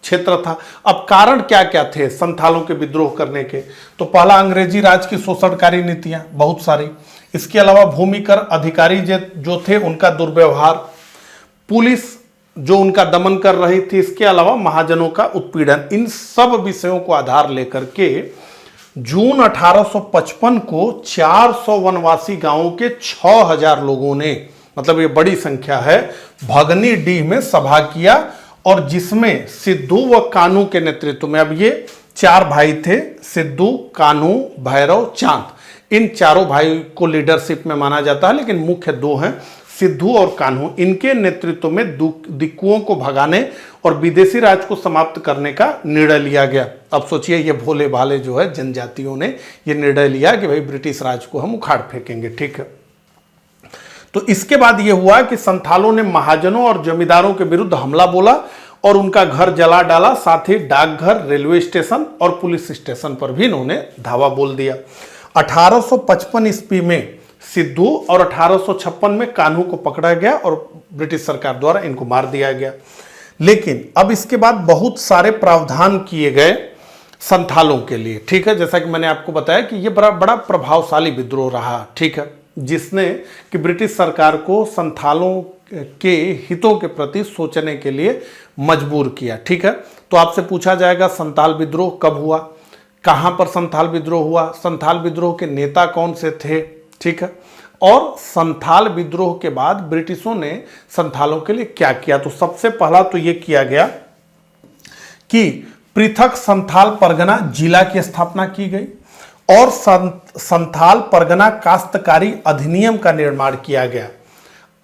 क्षेत्र था। अब कारण क्या क्या थे संथालों के विद्रोह करने के, तो पहला अंग्रेजी राज की शोषणकारी नीतियां बहुत सारी, इसके अलावा भूमिकर अधिकारी जो थे उनका दुर्व्यवहार, पुलिस जो उनका दमन कर रही थी, इसके अलावा महाजनों का उत्पीड़न, इन सब विषयों को आधार लेकर के जून 1855 को 400 वनवासी गांवों के 6000 लोगों ने, मतलब ये बड़ी संख्या है, भगनी डीह में सभा किया और जिसमें सिद्धू व कानू के नेतृत्व में, अब ये 4 भाई थे, सिद्धू, कानू, भैरव, चांद, इन चारों भाई को लीडरशिप में माना जाता है, लेकिन मुख्य 2 हैं, सिद्धू और कान्हू। इनके नेतृत्व में दिक्कुओं को भगाने और विदेशी राज को समाप्त करने का निर्णय लिया गया। अब सोचिए ये भोले भाले जो है जनजातियों ने ये निर्णय लिया कि भाई ब्रिटिश राज को हम उखाड़ फेंकेंगे। ठीक है, तो इसके बाद ये हुआ कि संथालों ने महाजनों और जमींदारों के विरुद्ध हमला बोला और उनका घर जला डाला, साथ ही डाकघर, रेलवे स्टेशन और पुलिस स्टेशन पर भी इन्होंने धावा बोल दिया। 1855 ईस्वी में सिद्धू और 1856 में कान्हू को पकड़ा गया और ब्रिटिश सरकार द्वारा इनको मार दिया गया। लेकिन अब इसके बाद बहुत सारे प्रावधान किए गए संथालों के लिए। ठीक है, जैसा कि मैंने आपको बताया कि ये बड़ा प्रभावशाली विद्रोह रहा। ठीक है, जिसने कि ब्रिटिश सरकार को संथालों के हितों के प्रति सोचने के लिए मजबूर किया। ठीक है, तो आपसे पूछा जाएगा संथाल विद्रोह कब हुआ, कहां पर संथाल विद्रोह हुआ, संथाल विद्रोह के नेता कौन से थे। ठीक है, और संथाल विद्रोह के बाद ब्रिटिशों ने संथालों के लिए क्या किया। तो सबसे पहला तो यह किया गया कि पृथक संथाल परगना जिला की स्थापना की गई और संथाल परगना काश्तकारी अधिनियम का निर्माण किया गया।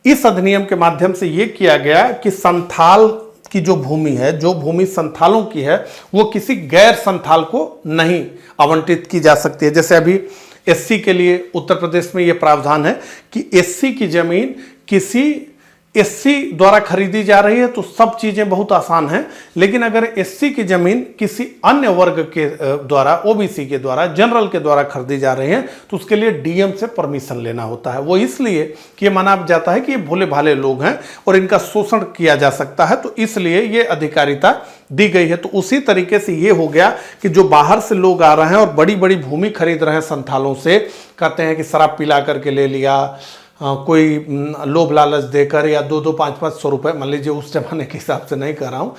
इस अधिनियम के माध्यम से यह किया गया कि संथाल की जो भूमि है, जो भूमि संथालों की है, वो किसी गैर संथाल को नहीं आवंटित की जा सकती है। जैसे अभी एससी के लिए उत्तर प्रदेश में यह प्रावधान है कि एससी की जमीन किसी एससी द्वारा खरीदी जा रही है तो सब चीजें बहुत आसान हैं, लेकिन अगर एससी की जमीन किसी अन्य वर्ग के द्वारा, ओबीसी के द्वारा, जनरल के द्वारा खरीदी जा रही है तो उसके लिए डीएम से परमिशन लेना होता है। वो इसलिए कि ये माना जाता है कि ये भोले भाले लोग हैं और इनका शोषण किया जा सकता है, तो इसलिए ये अधिकारिता दी गई है। तो उसी तरीके से ये हो गया कि जो बाहर से लोग आ रहे हैं और बड़ी बड़ी भूमि खरीद रहे हैं संथालों से, कहते हैं कि शराब पिला करके ले लिया, कोई लोभ लालच देकर, या 2-2, 5-5 रुपए, मान लीजिए उस जमाने के हिसाब से नहीं कर रहा हूँ,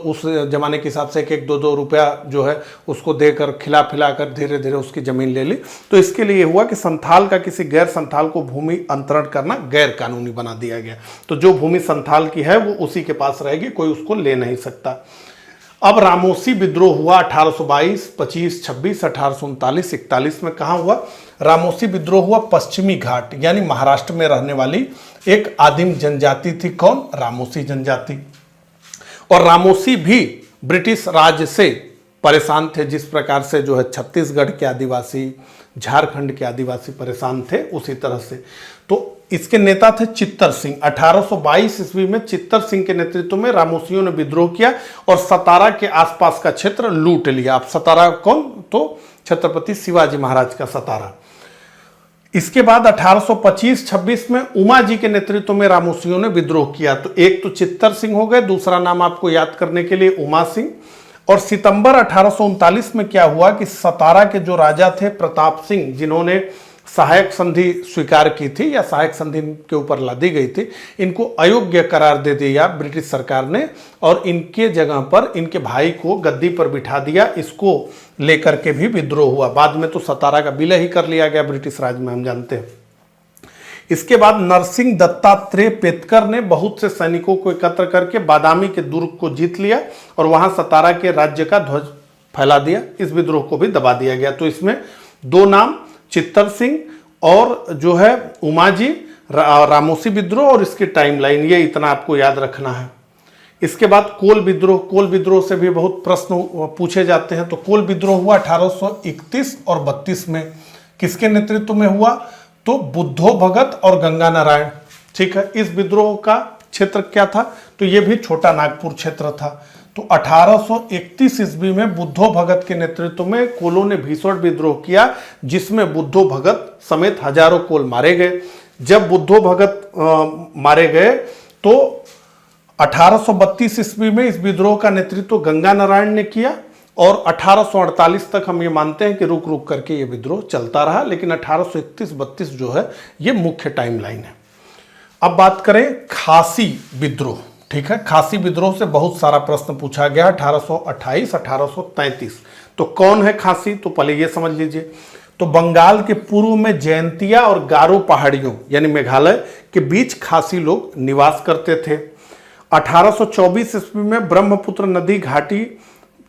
उस जमाने के हिसाब से 1-2 रुपया जो है उसको देकर खिला पिला कर धीरे धीरे उसकी ज़मीन ले ली। तो इसके लिए हुआ कि संथाल का किसी गैर संथाल को भूमि अंतरण करना गैर कानूनी बना दिया गया। तो जो भूमि संथाल की है वो उसी के पास रहेगी, कोई उसको ले नहीं सकता। अब रामोसी विद्रोह हुआ 1822, 25, 26, 1839, 41 में। कहाँ हुआ? रामोसी विद्रोह हुआ पश्चिमी घाट यानी महाराष्ट्र में रहने वाली एक आदिम जनजाति थी। कौन? रामोसी जनजाति। और रामोसी भी ब्रिटिश राज से परेशान थे, जिस प्रकार से जो है छत्तीसगढ़ के आदिवासी, झारखंड के आदिवासी परेशान थे, उसी तरह से। तो इसके नेता थे चित्तर सिंह। 1822 ईस्वी में चित्तर सिंह के नेतृत्व में रामोसियों ने विद्रोह किया और सतारा के आसपास का क्षेत्र लूट लिया। अब सतारा कौन? तो छत्रपति शिवाजी महाराज का सतारा। इसके बाद 1825-26 में उमा जी के नेतृत्व में रामोसियों ने विद्रोह किया। तो एक तो चित्तर सिंह हो गए, दूसरा नाम आपको याद करने के लिए उमा सिंह। और सितंबर 1839 में क्या हुआ कि सतारा के जो राजा थे प्रताप सिंह, जिन्होंने सहायक संधि स्वीकार की थी या सहायक संधि के ऊपर लादी गई थी, इनको अयोग्य करार दे दिया ब्रिटिश सरकार ने और इनके जगह पर इनके भाई को गद्दी पर बिठा दिया। इसको लेकर के भी विद्रोह हुआ। बाद में तो सतारा का विलय ही कर लिया गया ब्रिटिश राज में, हम जानते हैं। इसके बाद नरसिंह दत्तात्रेय पेतकर ने बहुत से सैनिकों को एकत्र करके बादामी के दुर्ग को जीत लिया और वहां सतारा के राज्य का ध्वज फैला दिया। इस विद्रोह को भी दबा दिया गया। तो इसमें दो नाम, चित्तर सिंह और जो है उमा जी, रामोसी विद्रोह और इसकी टाइमलाइन, ये इतना आपको याद रखना है। इसके बाद कोल विद्रोह। कोल विद्रोह से भी बहुत प्रश्न पूछे जाते हैं। तो कोल विद्रोह हुआ 1831 और 32 में। किसके नेतृत्व में हुआ? तो बुद्धो भगत और गंगा नारायण। ठीक है, इस विद्रोह का क्षेत्र क्या था? तो ये भी छोटा नागपुर क्षेत्र था। तो 1831 ईस्वी में बुद्धो भगत के नेतृत्व में कोलों ने भीषण विद्रोह किया, जिसमें बुद्धो भगत समेत हजारों कोल मारे गए। जब बुद्धो भगत मारे गए तो 1832 ईस्वी में इस विद्रोह का नेतृत्व गंगा नारायण ने किया और 1848 तक हम ये मानते हैं कि रुक रुक करके ये विद्रोह चलता रहा, लेकिन 1831-32 जो है ये मुख्य टाइमलाइन है। अब बात करें खासी विद्रोह। ठीक है, खासी विद्रोह से बहुत सारा प्रश्न पूछा गया 1828, 1833। तो कौन है खासी? तो पहले ये समझ लीजिए। तो बंगाल के पूर्व में जयंतिया और गारो पहाड़ियों यानी मेघालय के बीच खासी लोग निवास करते थे। 1824 ईस्वी में ब्रह्मपुत्र नदी घाटी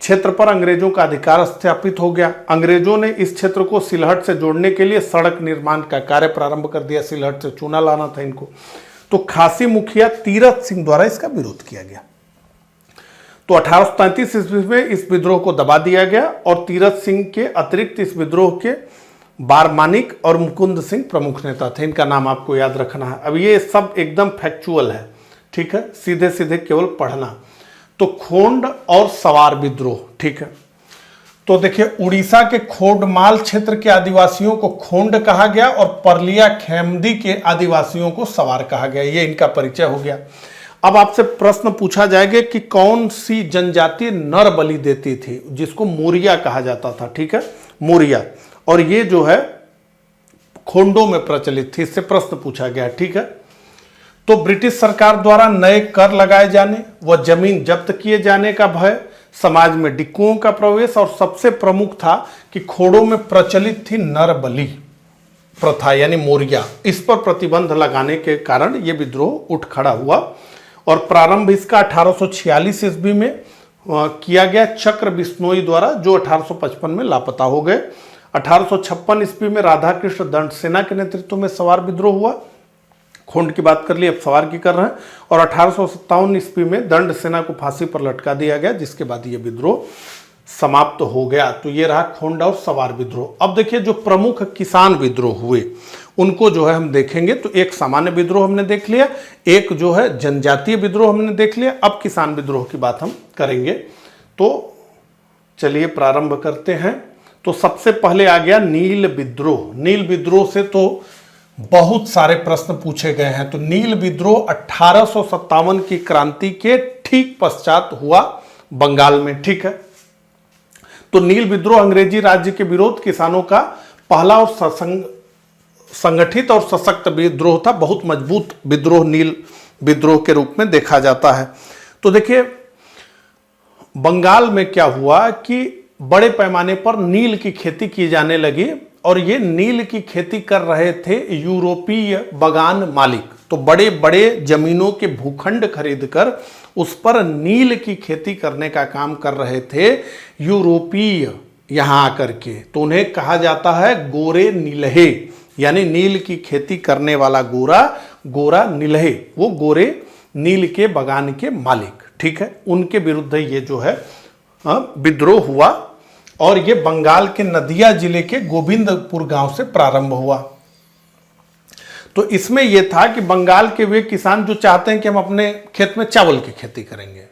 क्षेत्र पर अंग्रेजों का अधिकार स्थापित हो गया। अंग्रेजों ने इस क्षेत्र को सिलहट से जोड़ने के लिए सड़क निर्माण का कार्य प्रारंभ कर दिया। सिलहट से चूना लाना था इनको। तो खासी मुखिया तीरथ सिंह द्वारा इसका विरोध किया गया। तो 1833 ईस्वी में इस विद्रोह को दबा दिया गया और तीरथ सिंह के अतिरिक्त इस विद्रोह के बारमानिक और मुकुंद सिंह प्रमुख नेता थे। इनका नाम आपको याद रखना है। अब ये सब एकदम फैक्चुअल है। ठीक है, सीधे सीधे केवल पढ़ना। तो खोंड और सवार विद्रोह। ठीक है, तो देखिए उड़ीसा के खोडमाल क्षेत्र के आदिवासियों को खोंड कहा गया और परलिया खेमदी के आदिवासियों को सवार कहा गया। ये इनका परिचय हो गया। अब आपसे प्रश्न पूछा जाएगा कि कौन सी जनजाति नर बलि देती थी, जिसको मोरिया कहा जाता था। ठीक है, मोरिया। और ये जो है खोंडों में प्रचलित थी, इससे प्रश्न पूछा गया। ठीक है, तो ब्रिटिश सरकार द्वारा नए कर लगाए जाने व जमीन जब्त किए जाने का भय, समाज में डिक्कुओं का प्रवेश, और सबसे प्रमुख था कि खोड़ों में प्रचलित थी नर बलि प्रथा यानी मोरिया। इस पर प्रतिबंध लगाने के कारण यह विद्रोह उठ खड़ा हुआ और प्रारंभ इसका 1846 ईस्वी में किया गया चक्र बिश्नोई द्वारा, जो 1855 में लापता हो गए। 1856 ईस्वी में राधा कृष्ण दंड सेना के नेतृत्व में सवार विद्रोह हुआ। खोंड की बात कर ली, अब सवार की कर रहे हैं। और 1857 ईस्वी में दंड सेना को फांसी पर लटका दिया गया, जिसके बाद ये विद्रोह समाप्त हो गया। तो ये रहा खोंड और सवार विद्रोह। अब देखिए जो प्रमुख किसान विद्रोह हुए उनको जो है हम देखेंगे। तो एक सामान्य विद्रोह हमने देख लिया, एक जो है जनजातीय विद्रोह हमने देख लिया। अब किसान विद्रोह की बात हम करेंगे। तो चलिए प्रारंभ करते हैं। तो सबसे पहले आ गया नील विद्रोह। नील विद्रोह से तो बहुत सारे प्रश्न पूछे गए हैं। तो नील विद्रोह 1857 की क्रांति के ठीक पश्चात हुआ बंगाल में। ठीक है, तो नील विद्रोह अंग्रेजी राज्य के विरोध किसानों का पहला और संगठित और सशक्त विद्रोह था। बहुत मजबूत विद्रोह नील विद्रोह के रूप में देखा जाता है। तो देखिए बंगाल में क्या हुआ कि बड़े पैमाने पर नील की खेती की जाने लगी और ये नील की खेती कर रहे थे यूरोपीय बगान मालिक। तो बड़े बड़े जमीनों के भूखंड खरीदकर उस पर नील की खेती करने का काम कर रहे थे यूरोपीय यहाँ आकर के। तो उन्हें कहा जाता है गोरे नीलहे, यानी नील की खेती करने वाला गोरा, गोरा नीलहे, वो गोरे नील के बगान के मालिक। ठीक है, उनके विरुद्ध ये जो है विद्रोह हुआ और ये बंगाल के नदिया जिले के गोविंदपुर गांव से प्रारंभ हुआ। तो इसमें यह था कि बंगाल के वे किसान जो चाहते हैं कि हम अपने खेत में चावल की खेती करेंगे,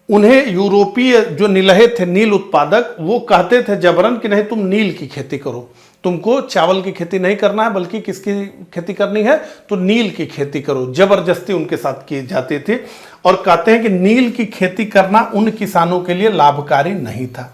उन्हें यूरोपीय जो नीलहे थे, नील उत्पादक, वो कहते थे जबरन कि नहीं तुम नील की खेती करो, तुमको चावल की खेती नहीं करना है बल्कि किसकी खेती करनी है, तो नील की खेती करो। जबरदस्ती उनके साथ की जाती थी और कहते हैं कि नील की खेती करना उन किसानों के लिए लाभकारी नहीं था।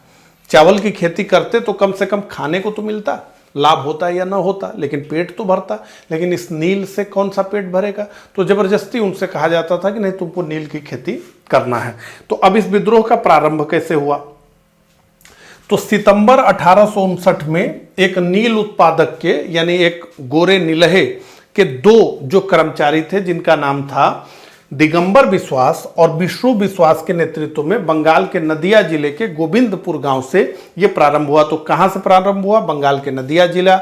चावल की खेती करते तो कम से कम खाने को तो मिलता, लाभ होता या ना होता, लेकिन पेट तो भरता, लेकिन इस नील से कौन सा पेट भरेगा। तो जबरदस्ती उनसे कहा जाता था कि नहीं तुमको नील की खेती करना है। तो अब इस विद्रोह का प्रारंभ कैसे हुआ, तो सितंबर 1859 में एक नील उत्पादक के यानी एक गोरे नीलहे के दो जो कर्मचारी थे जिनका नाम था दिगंबर विश्वास और विष्णु विश्वास के नेतृत्व में बंगाल के नदिया जिले के गोविंदपुर गांव से यह प्रारंभ हुआ। तो कहां से प्रारंभ हुआ, बंगाल के नदिया जिला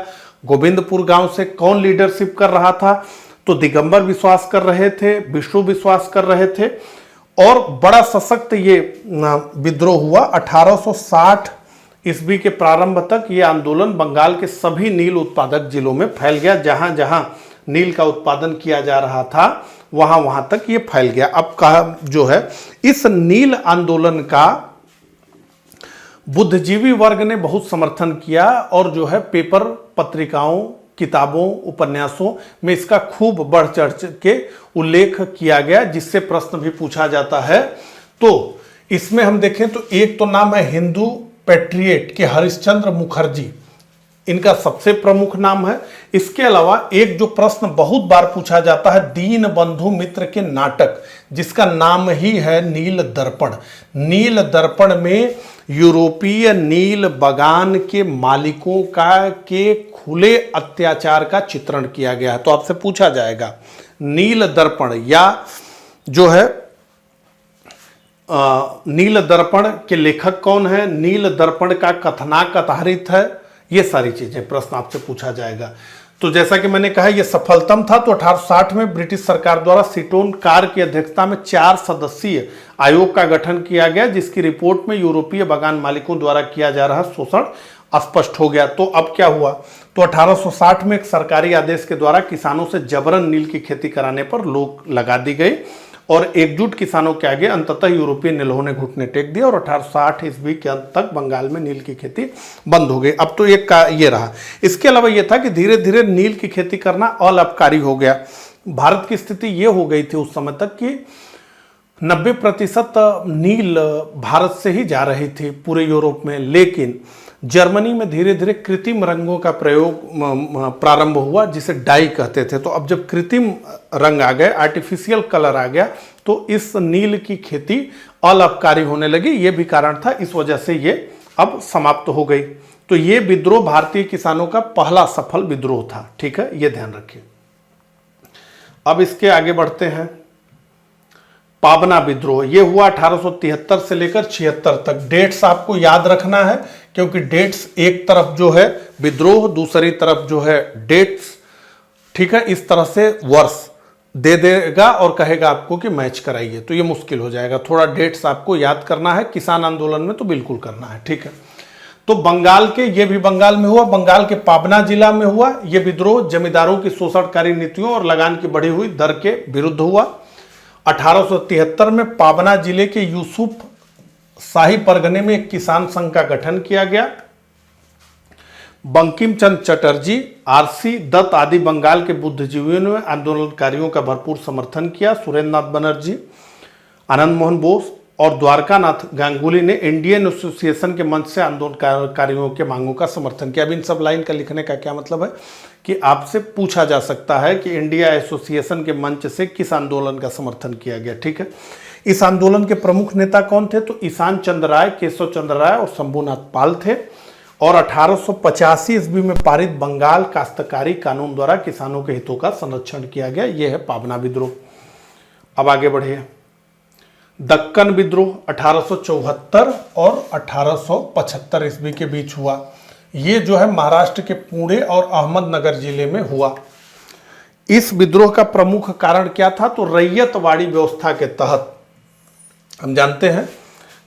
गोविंदपुर गांव से। कौन लीडरशिप कर रहा था, तो दिगंबर विश्वास कर रहे थे, विष्णु विश्वास कर रहे थे और बड़ा सशक्त ये विद्रोह हुआ। 1860 ईस्वी के प्रारंभ तक ये आंदोलन बंगाल के सभी नील उत्पादक जिलों में फैल गया। जहां जहां नील का उत्पादन किया जा रहा था वहां वहां तक ये फैल गया। अब का जो है इस नील आंदोलन का बुद्धिजीवी वर्ग ने बहुत समर्थन किया और जो है पेपर, पत्रिकाओं, किताबों, उपन्यासों में इसका खूब बढ़ चढ़ के उल्लेख किया गया, जिससे प्रश्न भी पूछा जाता है। तो इसमें हम देखें तो एक तो नाम है हिंदू पैट्रियट के हरिश्चंद्र मुखर्जी, इनका सबसे प्रमुख नाम है। इसके अलावा एक जो प्रश्न बहुत बार पूछा जाता है दीन बंधु मित्र के नाटक, जिसका नाम ही है नील दर्पण। नील दर्पण में यूरोपीय नील बगान के मालिकों का के खुले अत्याचार का चित्रण किया गया है। तो आपसे पूछा जाएगा नील दर्पण या जो है नील दर्पण के लेखक कौन है, नील दर्पण का कथनाक आधारित है, ये सारी चीजें प्रश्न आपसे पूछा जाएगा। तो जैसा कि मैंने कहा यह सफलतम था। तो 1860 में ब्रिटिश सरकार द्वारा सीटोन कार की अध्यक्षता में 4 सदस्यीय आयोग का गठन किया गया, जिसकी रिपोर्ट में यूरोपीय बगान मालिकों द्वारा किया जा रहा शोषण स्पष्ट हो गया। तो अब क्या हुआ, तो 1860 में एक सरकारी आदेश के द्वारा किसानों से जबरन नील की खेती कराने पर रोक लगा दी गई और एकजुट किसानों के आगे अंततः यूरोपीय नीलों ने घुटने टेक दिए और 1860 ईस्वी के अंत तक बंगाल में नील की खेती बंद हो गई। अब तो एक का ये रहा। इसके अलावा ये था कि धीरे धीरे नील की खेती करना अलाभकारी हो गया। भारत की स्थिति ये हो गई थी उस समय तक कि 90% नील भारत से ही जा रही थी पूरे यूरोप में, लेकिन जर्मनी में धीरे धीरे कृत्रिम रंगों का प्रयोग प्रारंभ हुआ, जिसे डाई कहते थे। तो अब जब कृत्रिम रंग आ गए, आर्टिफिशियल कलर आ गया, तो इस नील की खेती अलाभकारी होने लगी। ये भी कारण था, इस वजह से ये अब समाप्त हो गई। तो ये विद्रोह भारतीय किसानों का पहला सफल विद्रोह था। ठीक है, ये ध्यान रखिए। अब इसके आगे बढ़ते हैं। पाबना विद्रोह, ये हुआ 1873 से लेकर 76 तक। डेट्स आपको याद रखना है, क्योंकि डेट्स एक तरफ जो है विद्रोह, दूसरी तरफ जो है डेट्स। ठीक है, इस तरह से वर्ष दे देगा और कहेगा आपको कि मैच कराइए, तो ये मुश्किल हो जाएगा। थोड़ा डेट्स आपको याद करना है, किसान आंदोलन में तो बिल्कुल करना है। ठीक है, तो बंगाल के, ये भी बंगाल में हुआ, बंगाल के पाबना जिला में हुआ। ये विद्रोह जमींदारों की शोषणकारी नीतियों और लगान की बढ़ी हुई दर के विरुद्ध हुआ। 1873 में पाबना जिले के यूसुफ शाही परगने में एक किसान संघ का गठन किया गया। बंकिम चंद्र चटर्जी, आरसी दत्त आदि बंगाल के बुद्धिजीवियों ने आंदोलनकारियों का भरपूर समर्थन किया। सुरेंद्र नाथ बनर्जी, आनंद मोहन बोस और द्वारकानाथ गांगुली ने इंडियन एसोसिएशन के मंच से आंदोलनकारियों के मांगों का समर्थन किया। अब इन सब लाइन का लिखने का क्या मतलब है कि आपसे पूछा जा सकता है कि इंडिया एसोसिएशन के मंच से किस आंदोलन का समर्थन किया गया। ठीक है, इस आंदोलन के प्रमुख नेता कौन थे? तो ईशान चंद्र राय, केशव चंद्र राय और शंभुनाथ पाल थे। और 1885 ईस्वी में पारित बंगाल काश्तकारी कानून द्वारा किसानों के हितों का संरक्षण किया गया। यह है पाबना विद्रोह। अब आगे बढ़िए। दक्कन विद्रोह 1874 और 1875 ईस्वी के बीच हुआ। ये जो है महाराष्ट्र के पुणे और अहमदनगर जिले में हुआ। इस विद्रोह का प्रमुख कारण क्या था? तो रैयतवाड़ी व्यवस्था के तहत हम जानते हैं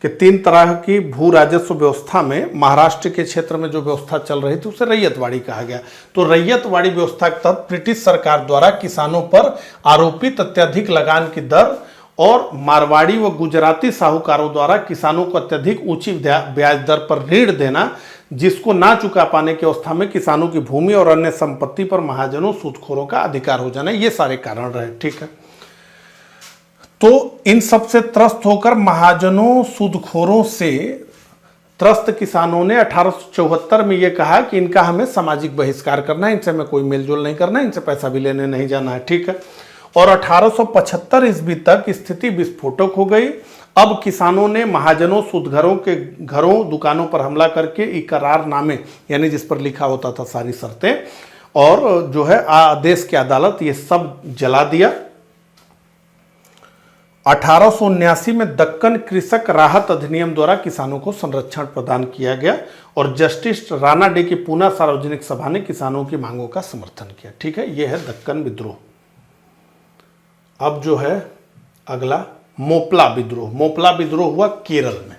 कि 3 तरह की भू राजस्व व्यवस्था में महाराष्ट्र के क्षेत्र में जो व्यवस्था चल रही थी उसे रैयतवाड़ी कहा गया। तो रैयतवाड़ी व्यवस्था के तहत ब्रिटिश सरकार द्वारा किसानों पर आरोपित अत्यधिक लगान की दर और मारवाड़ी व गुजराती साहूकारों द्वारा किसानों को अत्यधिक ऊंची ब्याज दर पर ऋण देना, जिसको ना चुका पाने की अवस्था में किसानों की भूमि और अन्य संपत्ति पर महाजनों सूदखोरों का अधिकार हो जाना, ये सारे कारण रहे। ठीक है, तो इन सब से त्रस्त होकर महाजनों सूदखोरों से त्रस्त किसानों ने 1874 में यह कहा कि इनका हमें सामाजिक बहिष्कार करना है, इनसे हमें कोई मेलजोल नहीं करना है, इनसे पैसा भी लेने नहीं जाना है। ठीक है, और 1875 ईस्वी तक स्थिति विस्फोटक हो गई। अब किसानों ने महाजनों सूदघरों के घरों दुकानों पर हमला करके इकरारनामे, यानी जिस पर लिखा होता था सारी शर्तें, और जो है आदेश की अदालत, ये सब जला दिया। 1879 में दक्कन कृषक राहत अधिनियम द्वारा किसानों को संरक्षण प्रदान किया गया और जस्टिस राणा डे की पूना सार्वजनिक सभा ने किसानों की मांगों का समर्थन किया। ठीक है, यह है दक्कन विद्रोह। अब जो है अगला मोपला विद्रोह। मोपला विद्रोह हुआ केरल में।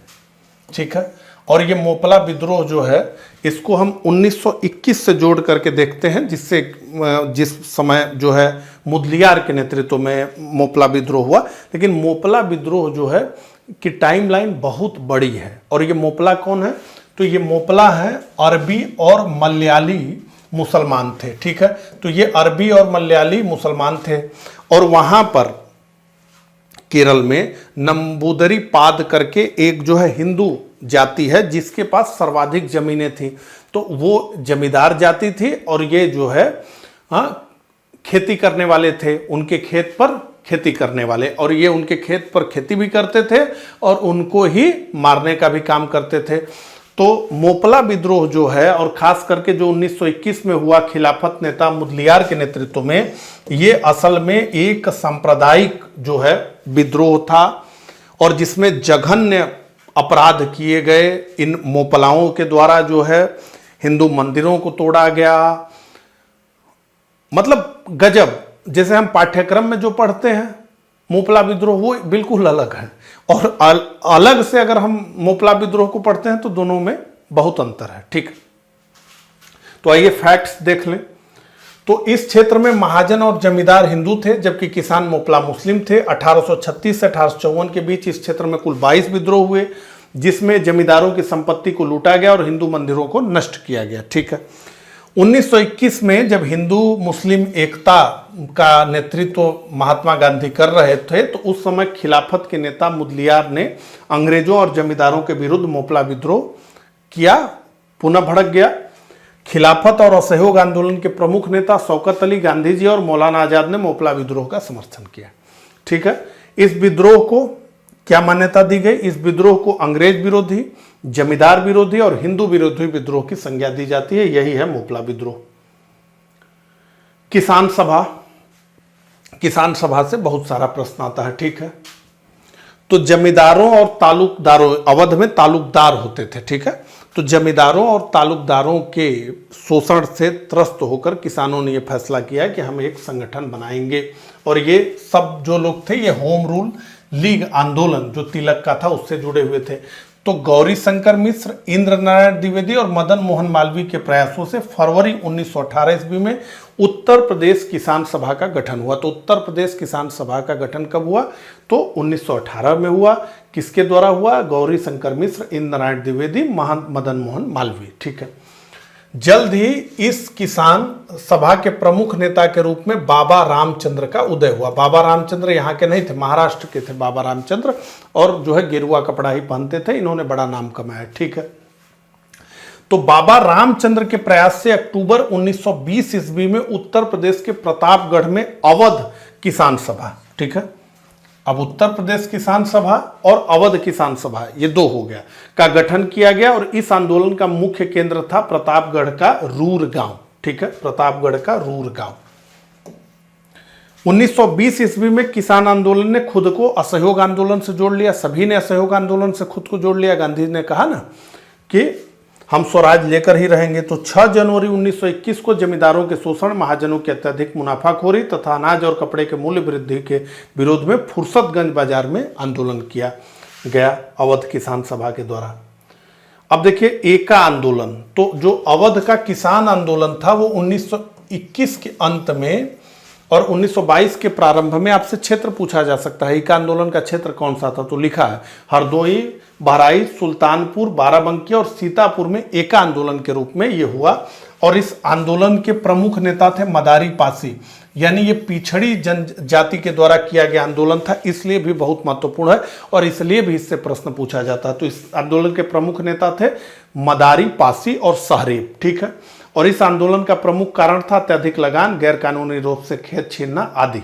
ठीक है, और ये मोपला विद्रोह जो है इसको हम 1921 से जोड़ करके देखते हैं, जिस समय जो है मुदलियार के नेतृत्व में मोपला विद्रोह हुआ। लेकिन मोपला विद्रोह जो है कि टाइमलाइन बहुत बड़ी है। और ये मोपला कौन है? तो ये मोपला है अरबी और मलयाली मुसलमान थे। ठीक है, तो ये अरबी और मलयाली मुसलमान थे और वहां पर केरल में नंबूदरी पाद करके एक जो है हिंदू जाति है जिसके पास सर्वाधिक जमीनें थी। तो वो जमींदार जाति थी और ये जो है खेती करने वाले थे, उनके खेत पर खेती करने वाले, और ये उनके खेत पर खेती भी करते थे और उनको ही मारने का भी काम करते थे। तो मोपला विद्रोह जो है, और खास करके जो 1921 में हुआ खिलाफत नेता मुदलियार के नेतृत्व में, ये असल में एक सांप्रदायिक जो है विद्रोह था और जिसमें जघन्य अपराध किए गए। इन मोपलाओं के द्वारा जो है हिंदू मंदिरों को तोड़ा गया, मतलब गजब। जैसे हम पाठ्यक्रम में जो पढ़ते हैं मोपला विद्रोह, वो बिल्कुल अलग है, और अलग से अगर हम मोपला विद्रोह को पढ़ते हैं तो दोनों में बहुत अंतर है। ठीक, तो आइए फैक्ट्स देख लें। तो इस क्षेत्र में महाजन और जमींदार हिंदू थे, जबकि किसान मोपला मुस्लिम थे। 1836 से 1854 के बीच इस क्षेत्र में कुल 22 विद्रोह हुए, जिसमें जमींदारों की संपत्ति को लूटा गया और हिंदू मंदिरों को नष्ट किया गया। ठीक है, 1921 में जब हिंदू मुस्लिम एकता का नेतृत्व महात्मा गांधी कर रहे थे तो उस समय खिलाफत के नेता मुदलियार ने अंग्रेजों और जमींदारों के विरुद्ध मोपला विद्रोह किया, पुनः भड़क गया। खिलाफत और असहयोग आंदोलन के प्रमुख नेता शौकत अली, गांधी जी और मौलाना आजाद ने मोपला विद्रोह का समर्थन किया। ठीक है, इस विद्रोह को क्या मान्यता दी गई? इस विद्रोह को अंग्रेज विरोधी, जमींदार विरोधी और हिंदू विरोधी विद्रोह की संज्ञा दी जाती है। यही है मोपला विद्रोह। किसान सभा, किसान सभा से बहुत सारा प्रश्न आता है। ठीक है, तो जमींदारों और तालुकदारों, अवध में तालुकदार होते थे। ठीक है, तो जमींदारों और तालुकदारों के शोषण से त्रस्त होकर किसानों ने यह फैसला किया कि हम एक संगठन बनाएंगे, और ये सब जो लोग थे ये होम रूल लीग आंदोलन जो तिलक का था उससे जुड़े हुए थे। तो गौरी शंकर मिश्र, इंद्र नारायण द्विवेदी और मदन मोहन मालवीय के प्रयासों से फरवरी 1918 ईस्वी में उत्तर प्रदेश किसान सभा का गठन हुआ। तो उत्तर प्रदेश किसान सभा का गठन कब हुआ? तो 1918 में हुआ। किसके द्वारा हुआ? गौरी शंकर मिश्र, इंद्र नारायण द्विवेदी, मदन मोहन मालवीय। ठीक है, जल्द ही इस किसान सभा के प्रमुख नेता के रूप में बाबा रामचंद्र का उदय हुआ। बाबा रामचंद्र यहाँ के नहीं थे, महाराष्ट्र के थे बाबा रामचंद्र, और जो है गेरुआ कपड़ा ही पहनते थे। इन्होंने बड़ा नाम कमाया। ठीक है, तो बाबा रामचंद्र के प्रयास से अक्टूबर 1920 ईस्वी में उत्तर प्रदेश के प्रतापगढ़ में अवध किसान सभा, ठीक है, अब उत्तर प्रदेश किसान सभा और अवध किसान सभा ये दो हो गया, का गठन किया गया। और इस आंदोलन का मुख्य केंद्र था प्रतापगढ़ का रूर गांव। ठीक है, प्रतापगढ़ का रूर गांव। 1920 ईस्वी में किसान आंदोलन ने खुद को असहयोग आंदोलन से जोड़ लिया। सभी ने असहयोग आंदोलन से खुद को जोड़ लिया। गांधी ने कहा ना कि हम स्वराज लेकर ही रहेंगे। तो 6 जनवरी 1921 को जमींदारों के शोषण, महाजनों की अत्यधिक मुनाफाखोरी तथा अनाज और कपड़े के मूल्य वृद्धि के विरोध में फुर्सतगंज बाजार में आंदोलन किया गया अवध किसान सभा के द्वारा। अब देखिए एका आंदोलन, तो जो अवध का किसान आंदोलन था वो 1921 के अंत में और 1922 के प्रारंभ में आपसे क्षेत्र पूछा जा सकता है। एका आंदोलन का क्षेत्र कौन सा था? तो लिखा है हरदोई, बहराइच, सुल्तानपुर, बाराबंकी और सीतापुर में एका आंदोलन के रूप में यह हुआ। और इस आंदोलन के प्रमुख नेता थे मदारी पासी, यानी ये पिछड़ी जनजाति के द्वारा किया गया आंदोलन था, इसलिए भी बहुत महत्वपूर्ण है और इसलिए भी इससे प्रश्न पूछा जाता है। तो इस आंदोलन के प्रमुख नेता थे मदारी पासी और सहरेब। ठीक है, और इस आंदोलन का प्रमुख कारण था अत्यधिक लगान, गैर कानूनी रूप से खेत छीनना आदि।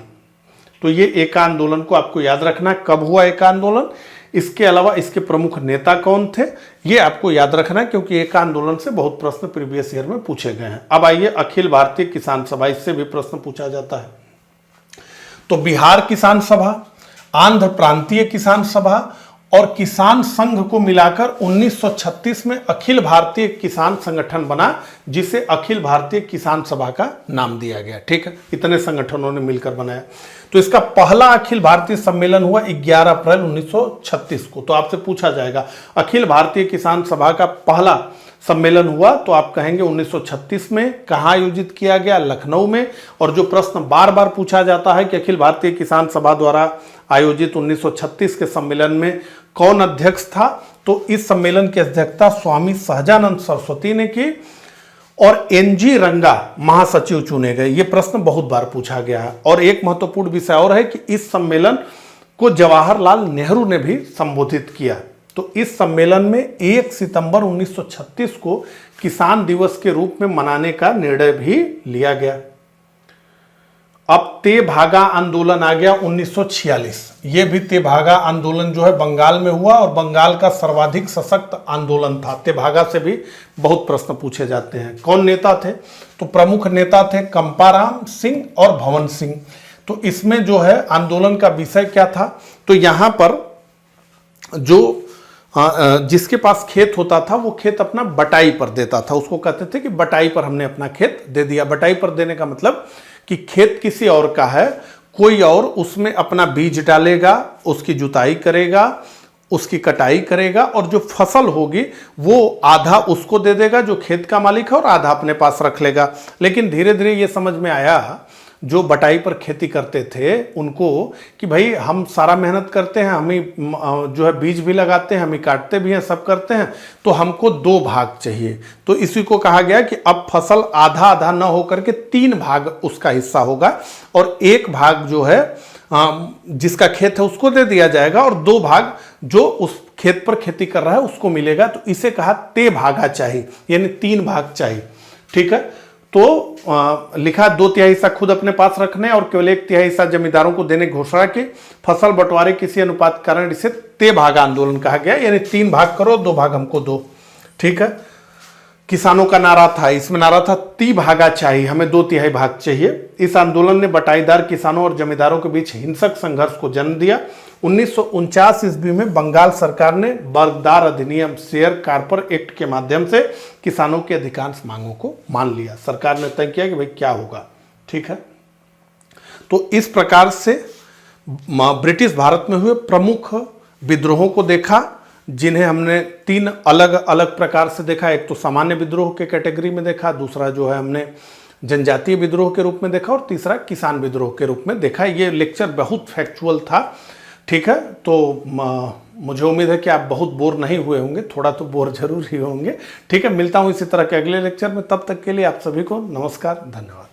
तो ये एका आंदोलन को आपको याद रखना, कब हुआ एका आंदोलन, इसके अलावा इसके प्रमुख नेता कौन थे ये आपको याद रखना, क्योंकि एका आंदोलन से बहुत प्रश्न प्रीवियस ईयर में पूछे गए हैं। अब आइए अखिल भारतीय किसान सभा, इससे भी प्रश्न पूछा जाता है। तो बिहार किसान सभा, आंध्र प्रांतीय किसान सभा और किसान संघ को मिलाकर 1936 में अखिल भारतीय किसान संगठन बना, जिसे अखिल भारतीय किसान सभा का नाम दिया गया। ठीक है, इतने संगठनों ने मिलकर बनाया। तो इसका पहला अखिल भारतीय सम्मेलन हुआ 11 अप्रैल 1936 को। तो आपसे पूछा जाएगा अखिल भारतीय किसान सभा का पहला सम्मेलन हुआ, तो आप कहेंगे 1936 में। कहाँ आयोजित किया गया? लखनऊ में। और जो प्रश्न बार बार पूछा जाता है कि अखिल भारतीय किसान सभा द्वारा आयोजित 1936 के सम्मेलन में कौन अध्यक्ष था, तो इस सम्मेलन की अध्यक्षता स्वामी सहजानंद सरस्वती ने की और एनजी रंगा महासचिव चुने गए। ये प्रश्न बहुत बार पूछा गया है। और एक महत्वपूर्ण विषय और है कि इस सम्मेलन को जवाहरलाल नेहरू ने भी संबोधित किया। तो इस सम्मेलन में 1 सितंबर 1936 को किसान दिवस के रूप में मनाने का निर्णय भी लिया गया। अब तेभागा आंदोलन आ गया 1946। ये भी तेभागा आंदोलन जो है बंगाल में हुआ और बंगाल का सर्वाधिक सशक्त आंदोलन था। तेभागा से भी बहुत प्रश्न पूछे जाते हैं। कौन नेता थे? तो प्रमुख नेता थे कंपाराम सिंह और भवन सिंह। तो इसमें जो है आंदोलन का विषय क्या था? तो यहाँ पर जो जिसके पास खेत होता था वो खेत अपना बटाई पर देता था। उसको कहते थे कि बटाई पर हमने अपना खेत दे दिया। बटाई पर देने का मतलब कि खेत किसी और का है, कोई और उसमें अपना बीज डालेगा, उसकी जुताई करेगा, उसकी कटाई करेगा और जो फसल होगी वो आधा उसको दे देगा जो खेत का मालिक है और आधा अपने पास रख लेगा। लेकिन धीरे धीरे ये समझ में आया जो बटाई पर खेती करते थे उनको कि भाई हम सारा मेहनत करते हैं, हम ही जो है बीज भी लगाते हैं, हम ही काटते भी हैं, सब करते हैं, तो हमको 2 भाग चाहिए। तो इसी को कहा गया कि अब फसल आधा आधा न होकर के 3 भाग उसका हिस्सा होगा और 1 भाग जो है जिसका खेत है उसको दे दिया जाएगा और 2 भाग जो उस खेत पर खेती कर रहा है उसको मिलेगा। तो इसे कहा ते भागा चाहिए, यानी 3 भाग चाहिए। ठीक है, तो लिखा 2/3 हिस्सा खुद अपने पास रखने और केवल 1/3 हिस्सा जमींदारों को देने की घोषणा की। फसल बंटवारे किसी अनुपात के कारण इसे ते भागा आंदोलन कहा गया, यानी 3 भाग करो, 2 भाग हमको दो। ठीक है, किसानों का नारा था, इसमें नारा था ती भागा चाहिए, हमें 2/3 भाग चाहिए। इस आंदोलन ने बटाईदार किसानों और जमींदारों के बीच हिंसक संघर्ष को जन्म दिया। 1949 ईस्वी में बंगाल सरकार ने बर्गदार अधिनियम शेयर कार्पर एक्ट के माध्यम से किसानों की अधिकांश मांगों को मान लिया। सरकार ने तय किया कि भाई क्या होगा। ठीक है, तो इस प्रकार से ब्रिटिश भारत में हुए प्रमुख विद्रोहों को देखा, जिन्हें हमने 3 अलग अलग प्रकार से देखा। एक तो सामान्य विद्रोह के कैटेगरी में देखा, दूसरा जो है हमने जनजातीय विद्रोह के रूप में देखा और तीसरा किसान विद्रोह के रूप में देखा। ये लेक्चर बहुत फैक्चुअल था। ठीक है, तो मुझे उम्मीद है कि आप बहुत बोर नहीं हुए होंगे, थोड़ा तो बोर जरूर ही होंगे। ठीक है, मिलता हूँ इसी तरह के अगले लेक्चर में, तब तक के लिए आप सभी को नमस्कार, धन्यवाद।